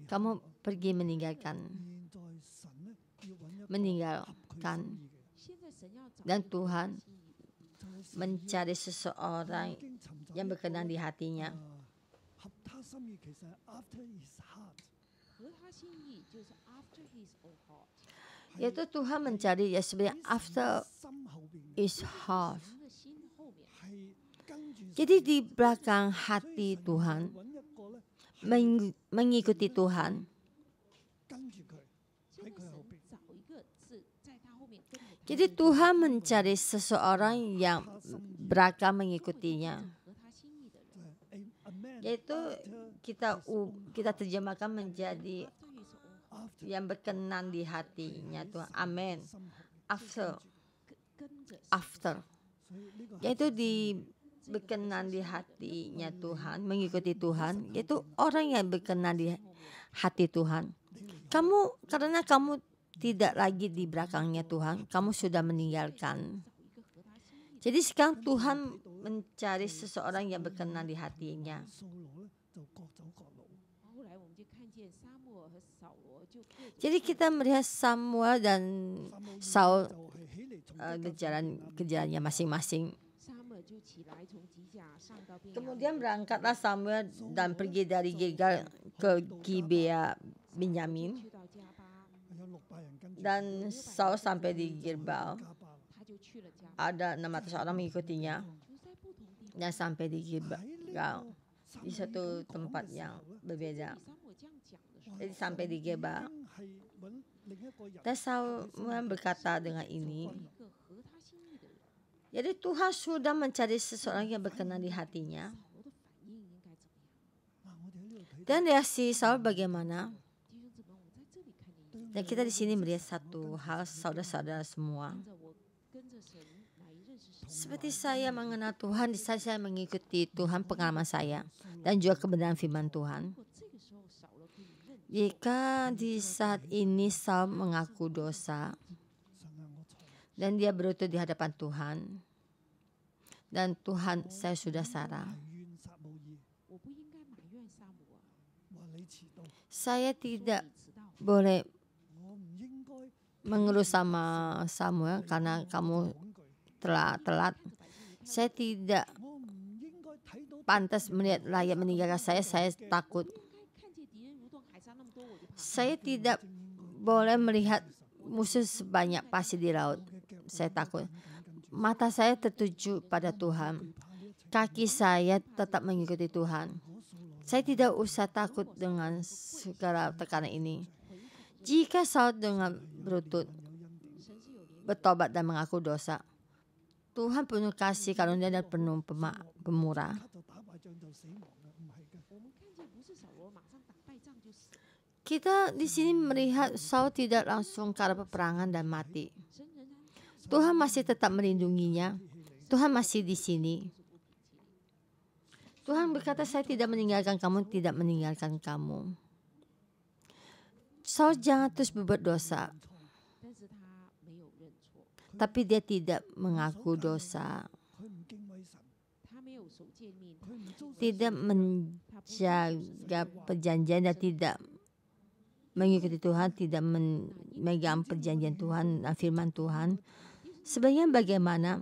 Kamu pergi meninggalkan. Dan Tuhan mencari seseorang yang berkenan di hatinya. Yaitu Tuhan mencari ya sebenarnya after his heart. Jadi di belakang hati Tuhan, mengikuti Tuhan. Jadi Tuhan mencari seseorang yang berakal mengikutinya. Yaitu kita terjemahkan menjadi yang berkenan di hatinya Tuhan. Amin. After. Yaitu berkenan di hatinya Tuhan, mengikuti Tuhan, yaitu orang yang berkenan di hati Tuhan. Karena kamu tidak lagi di belakangnya Tuhan, kamu sudah meninggalkan. Jadi sekarang Tuhan mencari seseorang yang berkenan di hatinya. 掃羅咧就各走各路。 后来我们就看见撒母耳和扫罗就各走 Jadi kita melihat Samuel dan 撒母 Saul 耳就係起嚟從 ke jalannya masing-masing. 撒母耳就起来从吉甲上到便雅悯 Kemudian berangkatlah Samuel dan pergi dari Gilgal ke Gibea Benyamin, 去到加巴， 有600人跟住 dan Saul sampai di Gilgal. 加巴啦。 他就去了加巴， Ada 600 orang mengikutinya 就在不同地方。 dan sampai di 喺 Gilgal 呢 di satu tempat yang berbeda. 撒母耳这样讲的时候， Jadi sampai di Gilgal 已經係揾另一個人 dan Samuel berkata dengan ini. 一个合他心意的人， Jadi Tuhan sudah mencari seseorang yang berkenan di hatinya. 扫罗的反应应该怎么样？ 嗱，我哋喺呢度睇 Dan reaksi Saul bagaimana? 弟兄姊妹，我们在这里看见一 Dan kita di sini melihat satu hal, saudara-saudara semua. 跟着神来认识神， Seperti saya mengenal Tuhan, di saat saya mengikuti Tuhan, pengalaman saya dan juga kebenaran firman Tuhan. 如果这个时候扫罗可以认 Jika di saat ini Saul mengaku dosa 神啊，我錯， dan dia berlutut di hadapan Tuhan, dan Tuhan, saya sudah salah. 埋怨撒母耳，我不應該埋怨撒母耳， 話你遲到， Saya tidak 你遲到， boleh 我唔應該 mengeluh sama Samuel karena kamu 恐懼， telat. Saya tidak 我唔應該睇到 pantas melihat rakyat meninggalkan saya takut. 應該看見敵人如同海沙那麼多，我就怕。 Saya tidak boleh melihat musuh sebanyak pasir di laut. Saya takut. Mata saya tertuju pada Tuhan. Kaki saya tetap mengikuti Tuhan. Saya tidak usah takut dengan segala tekanan ini. Jika Saul dengan berlutut bertobat dan mengaku dosa, Tuhan penuh kasih karunia dan penuh pemurah. 就打敗仗就死亡啦，唔係嘅。我們看見不是掃羅馬上打敗仗就死， Kita di sini melihat Saul tidak langsung ke arah peperangan dan mati. 神仍然 Tuhan masih tetap melindunginya. Tuhan masih di sini. Tuhan berkata, saya tidak meninggalkan kamu, tidak meninggalkan kamu. Saul jangan terus berbuat dosa, 但是他沒有認錯， tapi dia tidak mengaku dosa, 佢唔敬畏神，他沒有守誡命， 佢唔遵守 tidak menjaga perjanjian dan tidak mengikuti Tuhan, tidak memegang perjanjian Tuhan dan firman Tuhan. Sebenarnya bagaimana?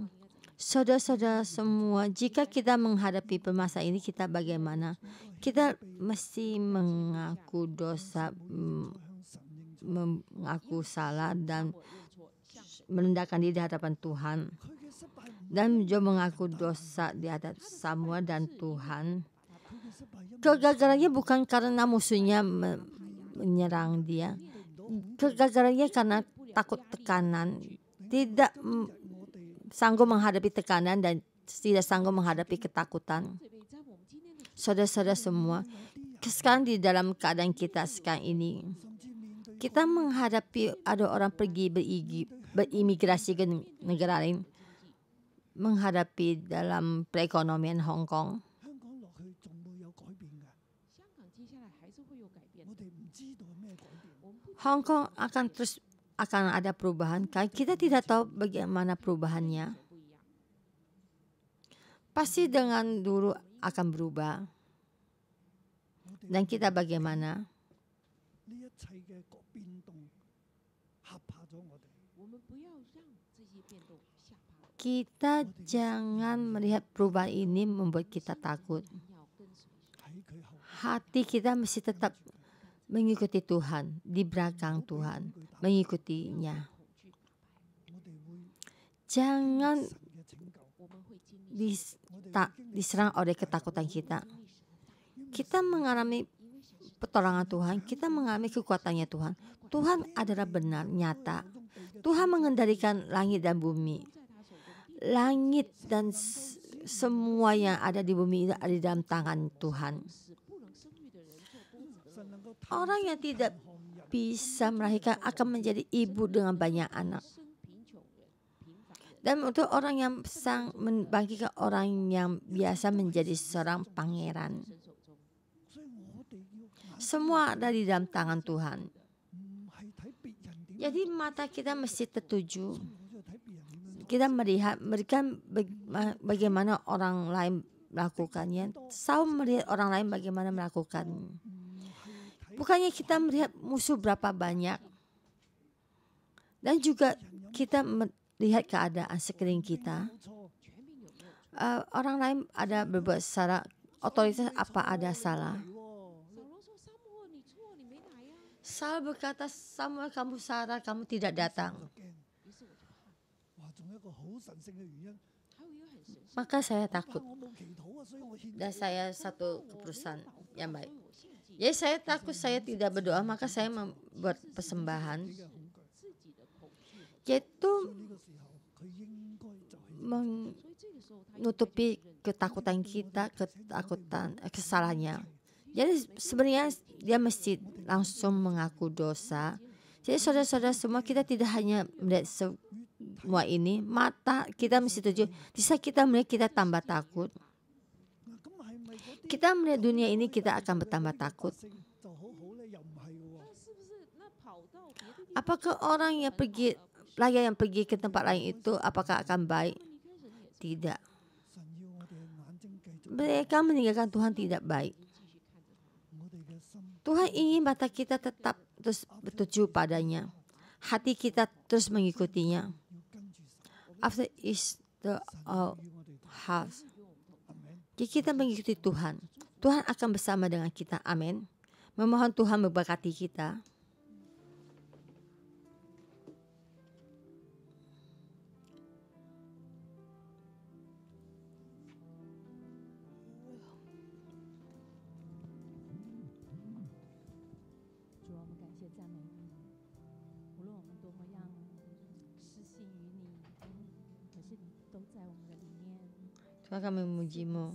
Saudara-saudara semua, jika kita menghadapi permasalahan ini, kita bagaimana? Kita mesti mengaku dosa, mengaku salah dan 我認錯，向 merendahkan diri di hadapan Tuhan. 佢嘅失敗唔 Dan juga mengaku dosa di hadapan Samuel dan Tuhan. 佢嘅失敗因為 Kegagalannya bukan karena musuhnya menyerang dia. Kegagalannya karena takut tekanan. Tidak 我哋 sanggup menghadapi tekanan dan tidak sanggup menghadapi ketakutan. 這裡在我們今天的 Saudara-saudara semua, sekarang di dalam keadaan kita sekarang ini, 甚至面對 kita menghadapi ada orang pergi berimigrasi ke negara lain, menghadapi dalam perekonomian Hong Kong. 香港落去仲會有改變㗎，香港接下來還是會有改變 我，哋唔知道係咩改變。 我們不 Hong Kong akan ada perubahan. Kita tidak tahu bagaimana perubahannya. 不一樣。 Pasti dengan dulu akan berubah. Dan kita bagaimana? 呢一切嘅變動嚇怕咗我哋，我們不要讓這些變動嚇怕我 Kita jangan melihat perubahan ini membuat kita takut. 們，要跟隨神。 喺佢後， Hati kita mesti tetap mengikuti Tuhan, di belakang Tuhan, mengikutinya. 恐懼打敗，我哋會 Jangan 神嘅拯救，我們會經歷 diserang oleh ketakutan kita. 經歷神的大 Kita mengalami 因為神是 pertolongan Tuhan, kita mengalami kekuatannya Tuhan. Tuhan adalah benar, nyata. Tuhan mengendalikan langit dan bumi. 在他手中， Langit dan semua yang ada di bumi itu ada di dalam tangan Tuhan. 使不能生育的人做多子的 神能夠 Orang yang tidak 看人， bisa melahirkan akan menjadi ibu dengan banyak anak. 生貧窮人、平凡人， Dan untuk orang yang sang membangkitkan orang yang biasa menjadi seorang pangeran. 神手中， 所以我哋要 Semua ada di dalam tangan Tuhan. 唔係睇別人點 Jadi mata kita mesti tertuju. 我就睇別人點樣。 Kita melihat mereka bagaimana orang lain melakukannya. Selalu melihat orang lain bagaimana melakukan. Bukannya kita melihat musuh berapa banyak. Dan juga kita melihat keadaan sekeliling kita. 冇錯， Orang lain ada berbuat salah, otoritas apa ada salah. 係喎。 扫罗说：“撒母耳，你错，你没来呀、 Saul berkata, Samuel kamu salah, kamu tidak datang. 就驚。于是我就怕。哇，仲有一個好神聖嘅原因，还有一个很神圣， Maka saya 怕 takut 我冇祈禱啊，所以我獻 dan 祭。 saya satu keputusan yang baik. 所以我献祭。 Jadi saya takut saya tidak berdoa, maka saya membuat persembahan. 自己嘅恐懼，自己的恐惧， Yaitu 所以呢個時候佢應該就係 menutupi 所以这个时候他应该去认 ketakutan kita, kesalahannya. Jadi sebenarnya dia mesti langsung mengaku dosa. Jadi saudara-saudara semua, kita tidak hanya melihat semua ini, mata kita mesti tuju. Di saat kita melihat, kita tambah takut. 嗱，咁係咪嗰啲 Kita melihat dunia ini, kita akan bertambah takut. 百姓就好好咧？又唔係嘅喎。 那是不是那跑到别的地方？ Apakah orang yang pergi, rakyat yang pergi ke tempat lain itu, apakah akan baik? 尼天人也是 Tidak. 神要我哋嘅眼睛繼續， Mereka meninggalkan Tuhan tidak baik. 继續看着他。 我哋嘅心 Tuhan ingin mata kita tetap terus bertuju padanya. Hati kita terus mengikutinya. 要跟住神， After is the 神要我哋同 heart. 阿們。 Jika kita mengikuti Tuhan, Tuhan akan bersama dengan kita. Amin. Memohon Tuhan memberkati kita. Tuhan kami memuji-Mu.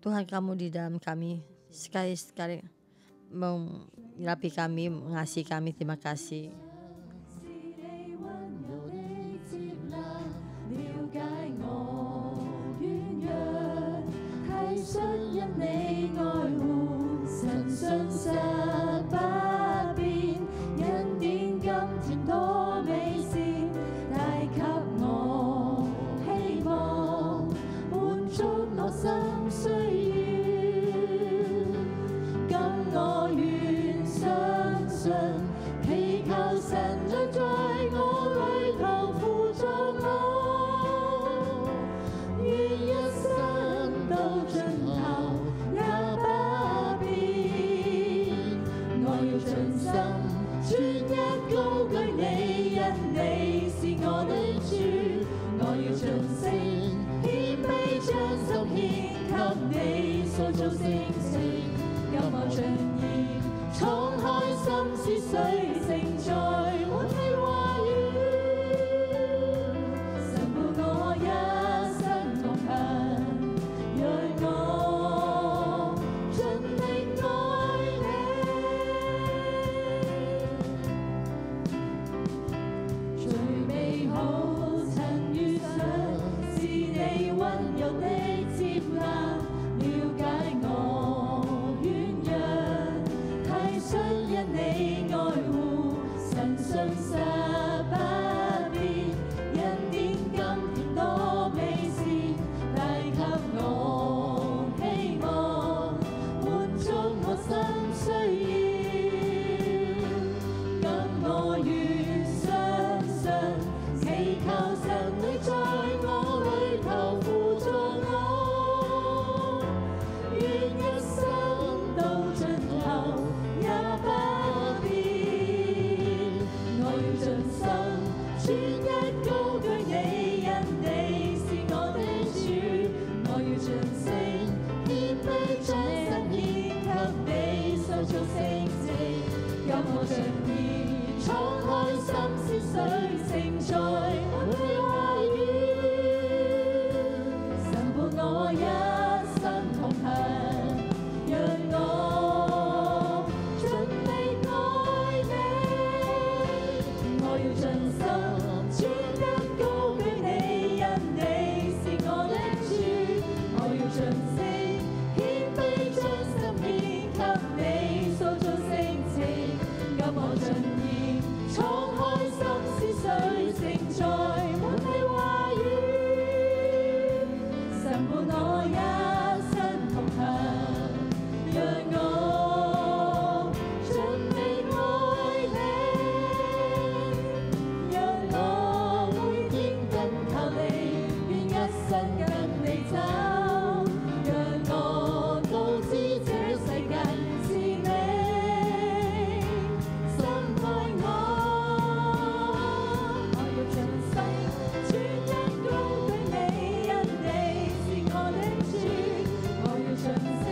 Tuhan kamu di dalam kami. Sekali-sekali mengurapi kami, mengasihi kami. Terima kasih. 是你溫柔地接納，了解我軟弱，體恤因你愛護，神信實不變，恩典今天多美善，帶給我希望，滿足我心需要，今我願相信。 祈求神將在我裏頭輔助我，願一生到盡頭也不變。我要盡心專一高舉你，因你是我的主。我要盡性謙卑將心獻給你，塑造聖情，今我盡意敞開心思水。 盛載滿你話語，神伴我一生同行，讓我盡力愛你。最美好曾遇上，是你溫柔的接納，了解我軟弱，體恤因你愛護。 信實。我一生同行，讓我盡力愛你，讓我每天緊靠你，願一生跟你走，讓我都知這世界是你深愛我，我要盡心全因高舉你，因你是我的主，我要盡性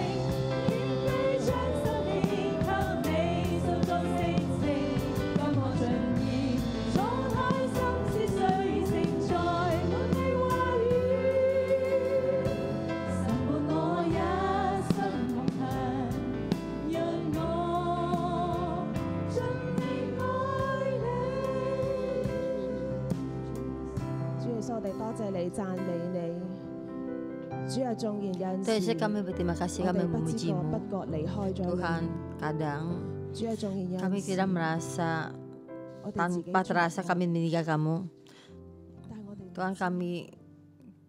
獻居將生命給你，手中星星當我盡意敞開心思，誰盛載滿你話語，神伴我一生同行，讓我盡力愛你。主耶穌，我哋多謝你，讚美你。主啊，縱然有陣 Tuhan 時 kami berterima 我 kasih 哋 kami 不知覺 memuji-Mu 不覺離開咗 Tuhan 你。 kadang 主啊，縱然有 kami 陣時 tidak merasa 我哋自己 tanpa 錯 terasa 過 kami meninggalkan-Mu 但係我哋唔 Tuhan kami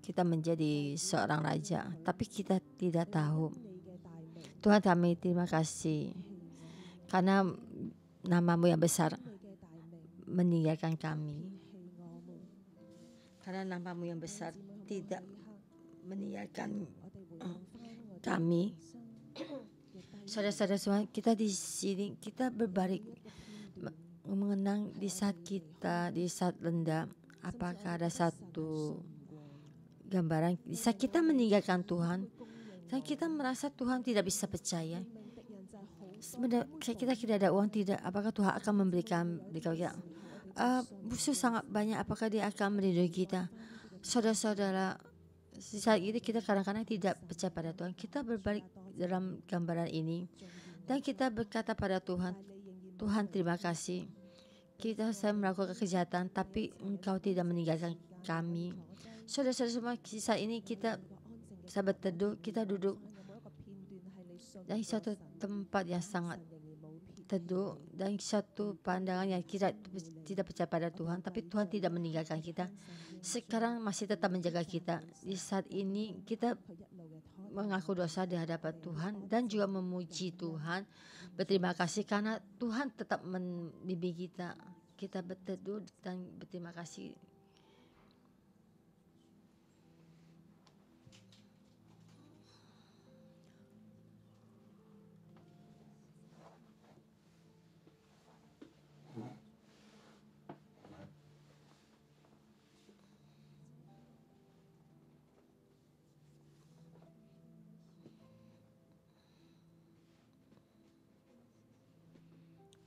kita menjadi seorang raja tapi kita tidak tahu 你嘅大名， Tuhan kami terima kasih karena nama-Mu yang besar 你嘅大名 meninggalkan kami 棄我們。 karena nama-Mu yang besar 姊妹可唔可以 tidak 呢刻 meninggalkan 我哋回應翻我哋 kami 人生嘅低 saudara-saudara semua kita di sini kita berbalik mengenang di saat kita di saat rendah apakah ada satu gambaran di saat kita meninggalkan Tuhan dan kita merasa Tuhan tidak bisa percaya 明敵人就係好 sebenarnya kita tidak ada uang tidak apakah Tuhan akan memberikan kita musuh sangat banyak apakah dia akan melindungi kita saudara-saudara di saat itu kita kadang-kadang tidak percaya pada Tuhan kita berbalik dalam gambaran ini dan kita berkata pada Tuhan Tuhan terima kasih saya melakukan kejahatan tapi Engkau tidak meninggalkan kami saudara-saudara semua saat ini kita bisa berteduh kita duduk 有冇一個片段係你信 di satu tempat yang sangat 仍然冇片？ teduh dan satu pandangan yang kita tidak percaya pada Tuhan tapi Tuhan tidak meninggalkan kita sekarang masih tetap menjaga kita di saat ini kita 佢一路嘅拖 mengaku dosa di hadapan Tuhan dan juga memuji Tuhan berterima kasih karena Tuhan tetap membimbing kita berteduh dan berterima kasih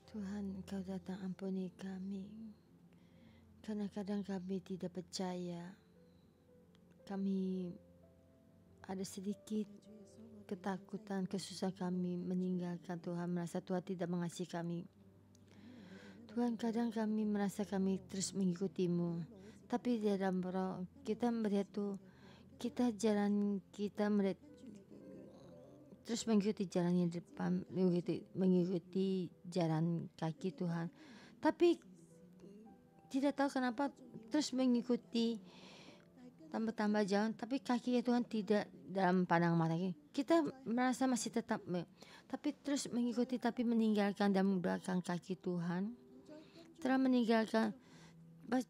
Tuhan Engkau datang ampuni kami karena kadang kami tidak percaya kami ada sedikit ketakutan kesusahan kami meninggalkan Tuhan merasa Tuhan tidak mengasihi kami Tuhan kadang kami merasa kami terus mengikuti-Mu tapi di dalam roh kita melihat tuh kita melihat terus mengikuti jalan yang depan, mengikuti jalan kaki Tuhan. Tapi tidak tahu kenapa terus mengikuti tambah-tambah jalan, tapi kaki Tuhan tidak dalam pandang mata kita merasa masih tetap, tapi terus mengikuti tapi meninggalkan dan belakang kaki Tuhan. Telah meninggalkan,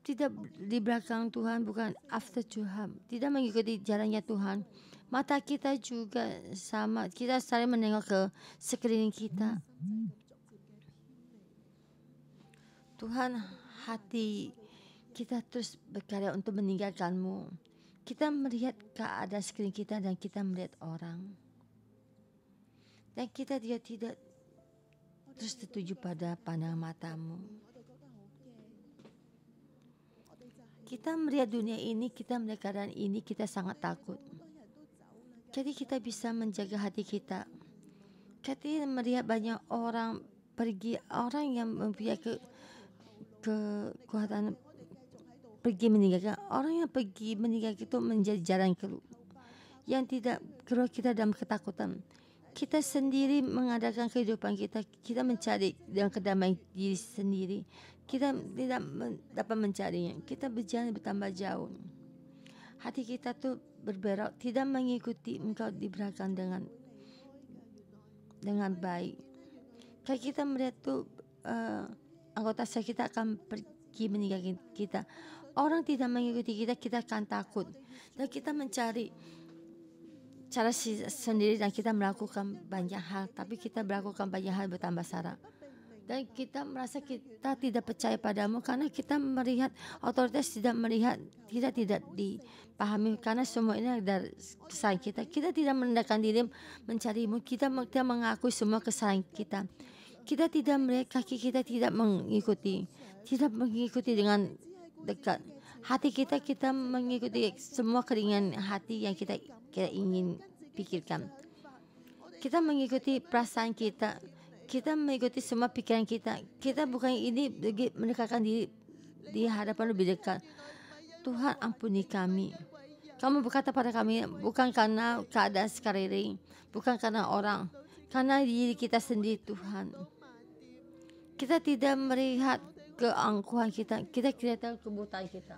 tidak di belakang Tuhan, bukan after Tuhan, tidak mengikuti jalannya Tuhan. Mata kita juga sama, kita saling menengok ke sekeliling kita. Tuhan, hati kita terus berkarya untuk meninggalkan-Mu. Kita melihat keadaan sekeliling kita dan kita melihat orang. Dan kita juga tidak terus tertuju pada pandangan mata-Mu. Kita melihat dunia ini, kita melihat keadaan ini, kita sangat takut. Jadi kita bisa menjaga hati kita. Kita melihat banyak orang pergi, orang yang mempunyai kekuatan pergi meninggalkan. Orang yang pergi meninggalkan itu menjadi jarang keluar. Yang tidak keluar kita dalam ketakutan. Kita sendiri mengadakan kehidupan kita. Kita mencari dengan kedamaian diri sendiri. Kita tidak dapat mencarinya. Kita berjalan bertambah jauh. hati kita tuh berbelok, tidak mengikuti Engkau diberangkan dengan baik. Kayak kita melihat tuh anggota saya kita akan pergi meninggalkan kita. Orang tidak mengikuti kita, kita akan takut. Dan kita mencari cara sendiri dan kita melakukan banyak hal. Tapi kita melakukan banyak hal bertambah sara. Dan kita merasa kita tidak percaya padamu karena kita melihat otoritas tidak melihat, kita tidak dipahami karena semua ini dari kesalahan kita. Kita tidak merendahkan diri mencarimu, kita mengakui semua kesalahan kita. Kita tidak melihat kaki kita tidak mengikuti dengan dekat. Hati kita mengikuti semua keringan hati yang kita ingin pikirkan. Kita mengikuti perasaan kita. Kita mengikuti semua pikiran kita. Kita bukan ini mendekatkan diri di hadapan lebih dekat. Tuhan ampuni kami. Kamu berkata pada kami bukan karena keadaan sekeliling, bukan karena orang, karena diri kita sendiri Tuhan. Kita tidak melihat keangkuhan kita, kita kelihatan kebutaan kita.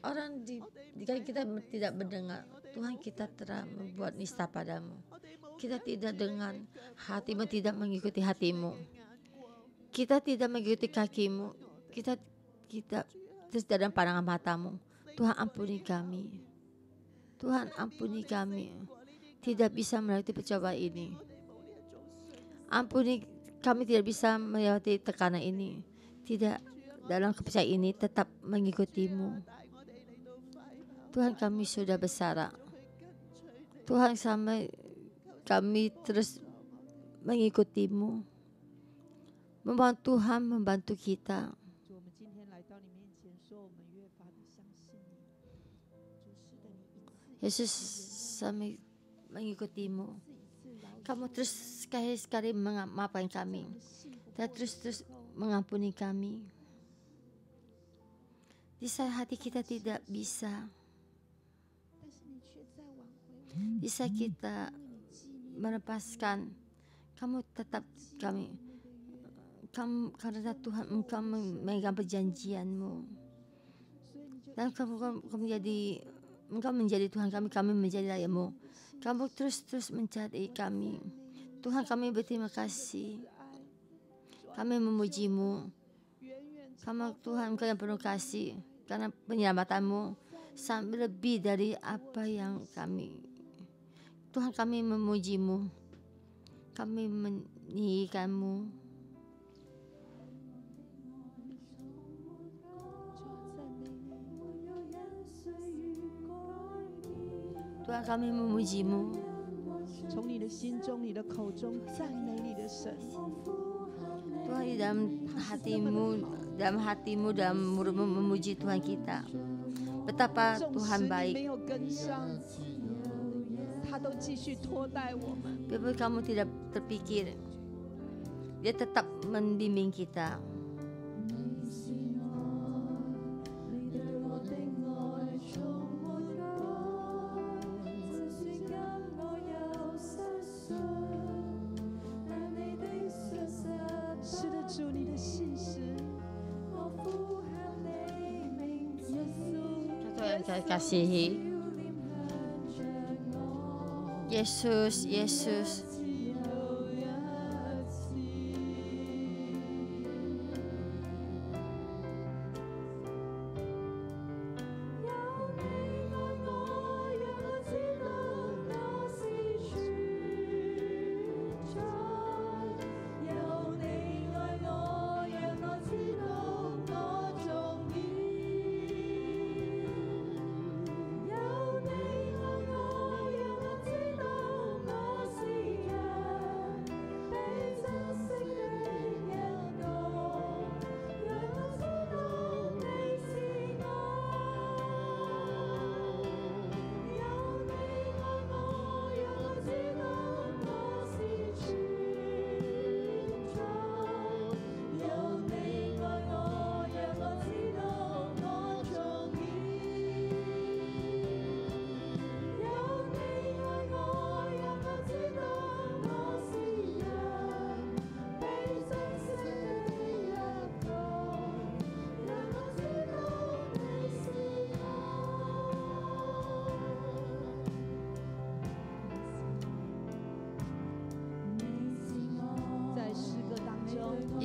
Orang jika kita tidak mendengar, Tuhan kita telah membuat nista padamu. Kita tidak dengar, hatimu tidak mengikuti hatimu. Kita tidak mengikuti kakimu. Kita terus dalam pandangan matamu. Tuhan ampuni kami. Tuhan ampuni kami. Tidak bisa melewati percobaan ini. Ampuni kami tidak bisa melewati tekanan ini. Tidak dalam kepercayaan ini tetap mengikutimu. Tuhan kami sudah besar. Tuhan sampai kami terus mengikutimu. Membantu Tuhan membantu kita. Yesus kami mengikutimu. Kamu terus sekali-sekali memaafkan kami. Dan terus mengampuni kami. Di saat hati kita tidak bisa. Di saat kita melepaskan, kamu tetap kami. Karena Tuhan Engkau memegang perjanjianmu. Dan Engkau menjadi Tuhan kami menjadi rakyatmu. Kamu terus mencari kami. Tuhan kami berterima kasih. Kami memujimu. Kamu Tuhan Engkau yang penuh kasih. Karena penyelamatanmu sampai lebih dari apa yang kami. Tuhan kami memujimu. Kami meninggikanmu. Tuhan kami memujimu. 从你的心中、你的口中赞美你的神。 Tuhan di dalam hatimu, dalam mulutmu memuji Tuhan kita. Betapa Tuhan baik. 没有跟上，他都继续拖带我们。 Biarpun kamu tidak terpikir, Dia tetap membimbing kita. Yang kasihi, Yesus, Yesus.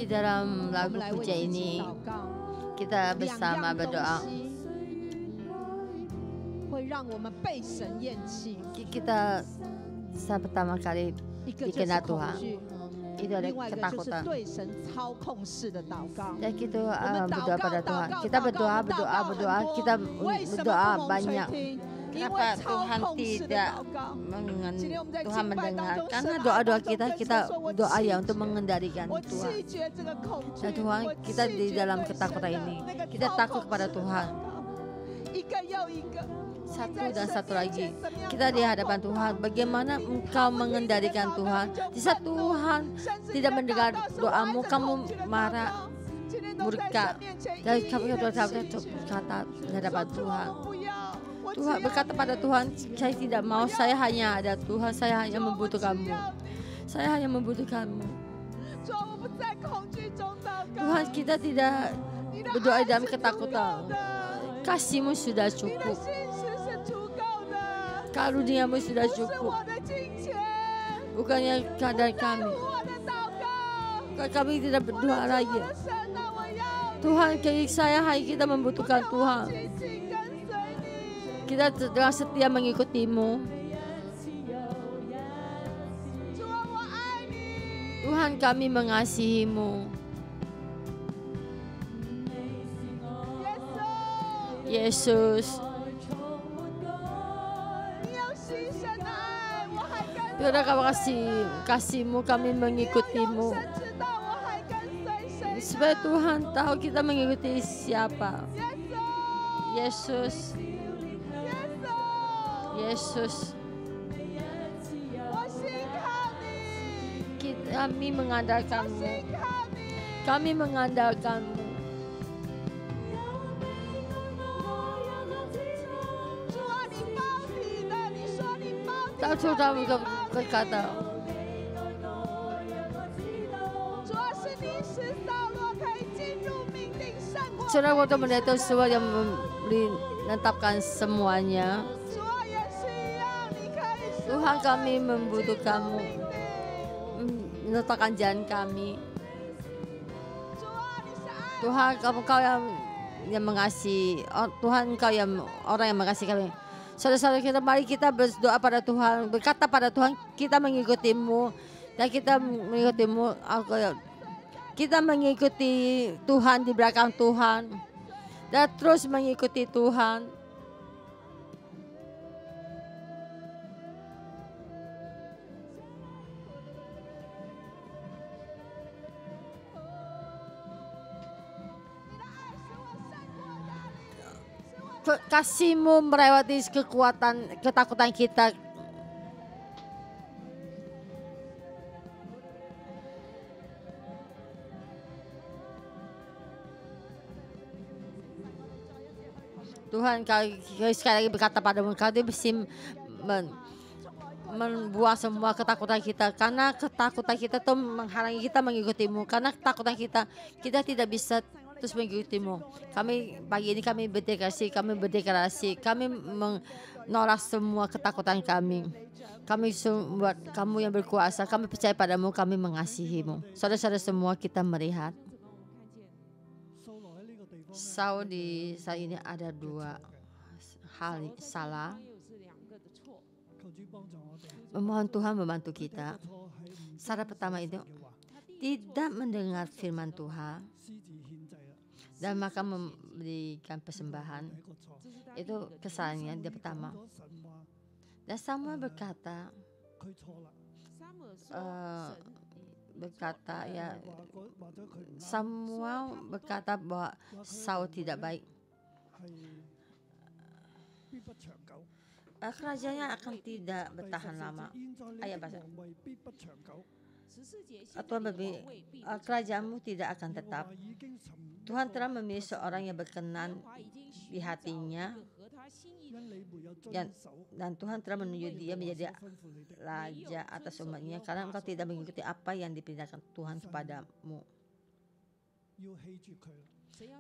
dalam 我 lagu 们来为 puja 自己 ini 祷告。 kita 两 bersama 样东 berdoa. 西会让我们被神厌弃， Kita saat pertama kali 一个就是 dikenal 恐 Tuhan, 惧， itu ada 另外一个就是 ketakutan. 对神操控式的祷告。 Dan kita 我们祷 berdoa 告 pada 祷 Tuhan. 告 Kita 祷告 berdoa, 祷 berdoa, 告很 berdoa. 多 Kita 为什么 berdoa 不蒙垂 banyak. 听？因 Kenapa 为操 Tuhan 控式的 tidak 祷告。 mengen- 今天我们在 Tuhan 敬拜当 mendengar? 中， Karena 神 doa-doa 来当 kita 中跟 kita 神说，我 doa 弃 ya untuk 绝， mengendalikan 我 Tuhan. 弃绝这个恐惧， Dan Tuhan 我 kita 弃 di 绝 dalam 对神 ketakutan 的 ini 那个 kita 操 takut 控 kepada 式的 Tuhan. 祷告，一个又一个。 Satu dan satu lagi kita di hadapan Tuhan. Bagaimana engkau mengendalikan Tuhan? Di saat Tuhan tidak mendengar doamu, kamu marah, murka. Dan kamu berkata di hadapan Tuhan. Tuhan berkata pada Tuhan, saya tidak mau, saya hanya ada Tuhan, saya hanya membutuhkanmu. Saya hanya membutuhkanmu. Tuhan, kita tidak berdoa dalam ketakutan. Kasih-Mu sudah cukup. Karuniamu sudah cukup. Bukannya keadaan kami. Kami tidak berdoa lagi. Tuhan, saya hanya kita membutuhkan Tuhan. Kita dengan setia mengikutimu. Tuhan, kami mengasihimu. Yesus, Tuhan, kami kasih-Mu, kami mengikutimu. Supaya Tuhan tahu kita mengikuti siapa. Yesus, Yesus, kami mengandalkan-Mu. Kami mengandalkan-Mu. Tahu sudah berkata, Saudara waktu melihat Tuhan yang menetapkan semuanya. Tuhan, kami membutuhkan-Mu, menetapkan jalan kami. Tuhan, Kau yang mengasihi. Tuhan, Kau yang orang yang mengasihi kami. Saudara-saudara kita, mari kita berdoa pada Tuhan, berkata pada Tuhan, kita mengikutimu, dan kita mengikutimu. Kita mengikuti Tuhan di belakang Tuhan, dan terus mengikuti Tuhan. Kasih-Mu melewati ketakutan kita. Tuhan, Kau sekali lagi berkata padamu, Kau mesti membuang semua ketakutan kita. Karena ketakutan kita itu menghalangi kita mengikutimu. Karena ketakutan kita tidak bisa terus mengikutimu. Pagi ini kami berdeklarasi, kami menolak semua ketakutan kami. Kami buat Kamu yang berkuasa, kami percaya padamu, kami mengasihimu. Saudara-saudara semua, kita melihat Saul di saat ini ada dua hal salah. Memohon Tuhan membantu kita. Salah pertama itu tidak mendengar firman Tuhan dan maka memberikan persembahan. Itu kesalahannya yang pertama. Dan Samuel berkata Samuel berkata bahwa Saul tidak baik. Kerajaannya akan tidak bertahan lama. Ayat bahasa. Tuhan kerajaanmu tidak akan tetap. Tuhan telah memilih seorang yang berkenan di hatinya, dan Tuhan telah menunjuk dia menjadi raja atas umatnya karena engkau tidak mengikuti apa yang diperintahkan Tuhan kepadamu.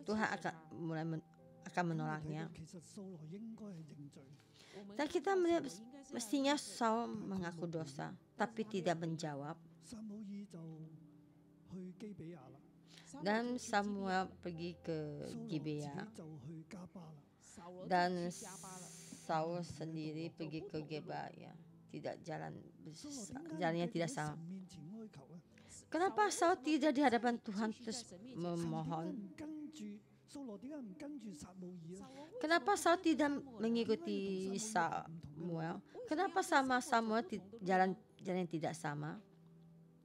Tuhan akan menolaknya. Dan kita melihat mestinya Saul mengaku dosa tapi tidak menjawab. Dan Samuel pergi ke 蘇羅自己 Gibea 就去加巴啦。 dan Saul sendiri pergi ke Geba ya. Tidak jalan 蘇羅點解 jalannya 唔繼續 tidak 喺 sama. 神面前哀求咧？ Kenapa Saul tidak di hadapan Tuhan terus 神點解 memohon? 唔跟住蘇羅點解唔跟住撒母耳咧？ Kenapa Saul tidak mengikuti Samuel? Kenapa sama Samuel jalan yang tidak sama?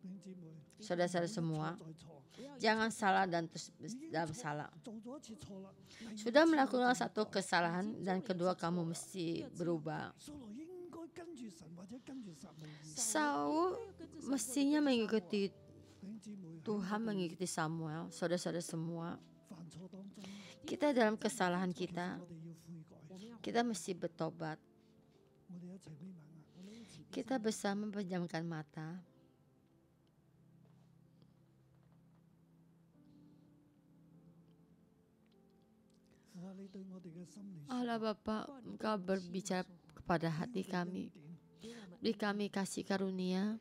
弟兄姊妹， Saudara-saudara 一 semua, 錯再錯， jangan salah dan terus dalam salah. 做咗一次錯啦。第二 Sudah 次 melakukan 再 satu kesalahan dan kedua kamu mesti berubah. 蘇羅應該跟住神或者跟住撒母耳。 Saul mestinya mengikuti 弟兄姊妹， Tuhan, mengikuti Samuel. Saudara-saudara semua, 犯錯當中， kita dalam kesalahan kita, 我哋要悔改， kita mesti bertobat. 我哋一齊眯埋眼。 Kita bersama pejamkan mata. Allah Bapa, Engkau berbicara kepada hati kami. Beri kami kasih karunia.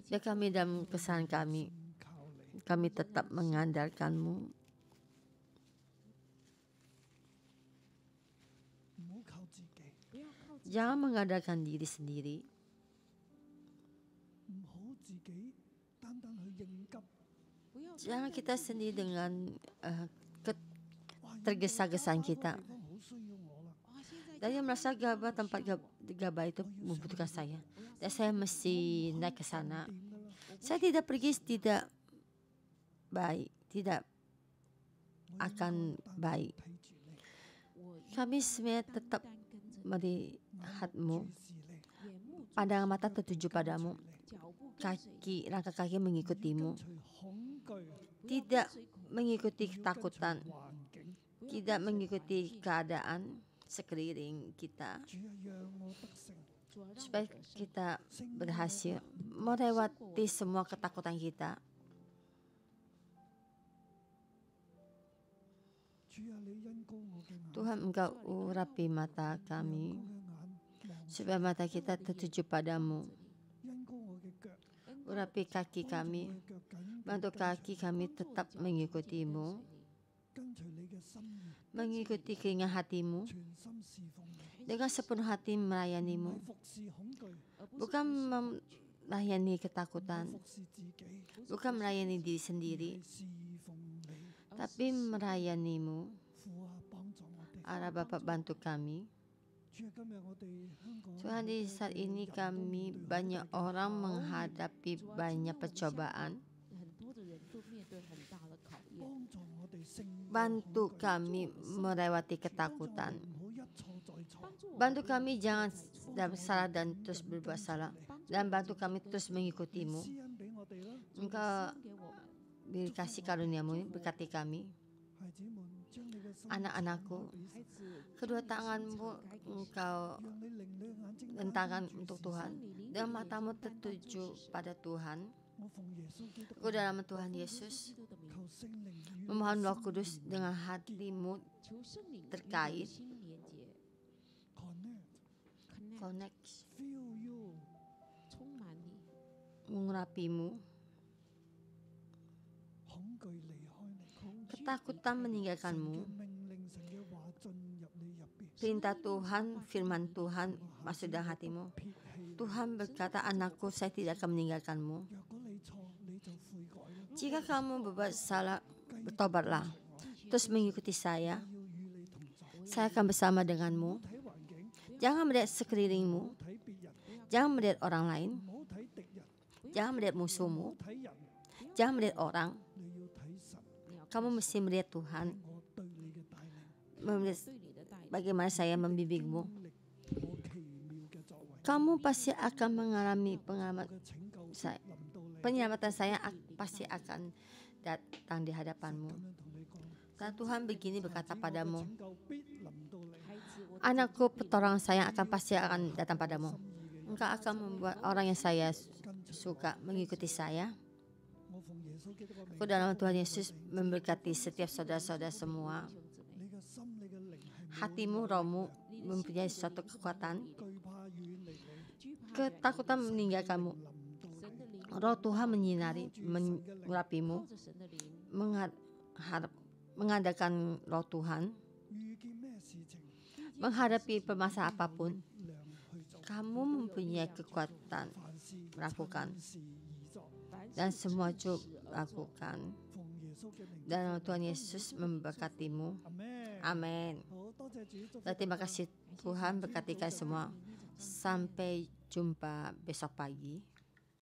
Biar kami dalam kesalahan kami tetap mengandalkan-Mu. Jangan mengandalkan diri sendiri. Jangan kita sendiri dengan tergesa-gesaan kita. Dan yang merasa gabah, tempat gabah itu membutuhkan saya. Dan saya mesti naik ke sana. Saya tidak pergi tidak baik, tidak akan baik. Kami sebenarnya tetap melihat-Mu. Pandangan mata tertuju padamu. Langkah kaki mengikuti-Mu. Tidak mengikuti ketakutan. Tidak mengikuti keadaan sekeliling kita. Supaya kita berhasil melewati semua ketakutan kita. Tuhan, Engkau urapi mata kami, supaya mata kita tertuju padamu. Urapi kaki kami, bantu kaki kami tetap mengikuti-Mu, mengikuti keinginan hati-Mu, dengan sepenuh hati melayani-Mu, bukan melayani ketakutan, bukan melayani diri sendiri, tapi melayani-Mu. Allah Bapa, bantu kami. Tuhan, di saat ini kami banyak orang menghadapi banyak percobaan. Bantu kami melewati ketakutan. Bantu kami jangan salah dan terus berbuat salah. Dan bantu kami terus mengikuti-Mu. Engkau beri kasih karunia-Mu, berkati kami. Anak-anakku, kedua tangan-Mu Engkau lentangkan untuk Tuhan, dan mata-Mu tertuju pada Tuhan. Aku dalam Tuhan Yesus memohon Roh Kudus dengan hati-Mu terkait, connect, mengurapi-Mu. Ketakutan meninggalkan-Mu. Perintah Tuhan, firman Tuhan masuk dalam hati-Mu. Tuhan berkata, anakku, saya tidak akan meninggalkan-Mu. Jika kamu berbuat salah, bertobatlah. Terus mengikuti saya. Saya akan bersama denganmu. Jangan melihat sekelilingmu. Jangan melihat orang lain. Jangan melihat musuhmu. Jangan melihat orang. Kamu mesti melihat Tuhan. Melihat bagaimana saya membimbingmu. Kamu pasti akan mengalami penyelamatan saya pasti akan datang di hadapanmu. Dan Tuhan begini berkata padamu, anakku, pertolongan saya pasti akan datang padamu. Engkau akan membuat orang yang saya suka mengikuti saya. Aku dalam Tuhan Yesus memberkati setiap saudara-saudara semua. Hatimu, rohmu mempunyai suatu kekuatan. Ketakutan meninggalkanmu. Roh Tuhan menyinari, mengurapimu, 靠着神的灵， mengadakan Roh Tuhan 遇見咩事情， menghadapi permasalahan apapun. 量去做， Kamu mempunyai kekuatan 凡事 melakukan 趁時而作， 凡 dan 事 semua 趁 itu 时而作 lakukan. 奉耶穌嘅名。 Dan Tuhan Yesus memberkatimu. 阿咩？ Amin. 好多謝主，祝福 Dan terima 大家 kasih Tuhan berkati kita semua. Sampai jumpa besok pagi.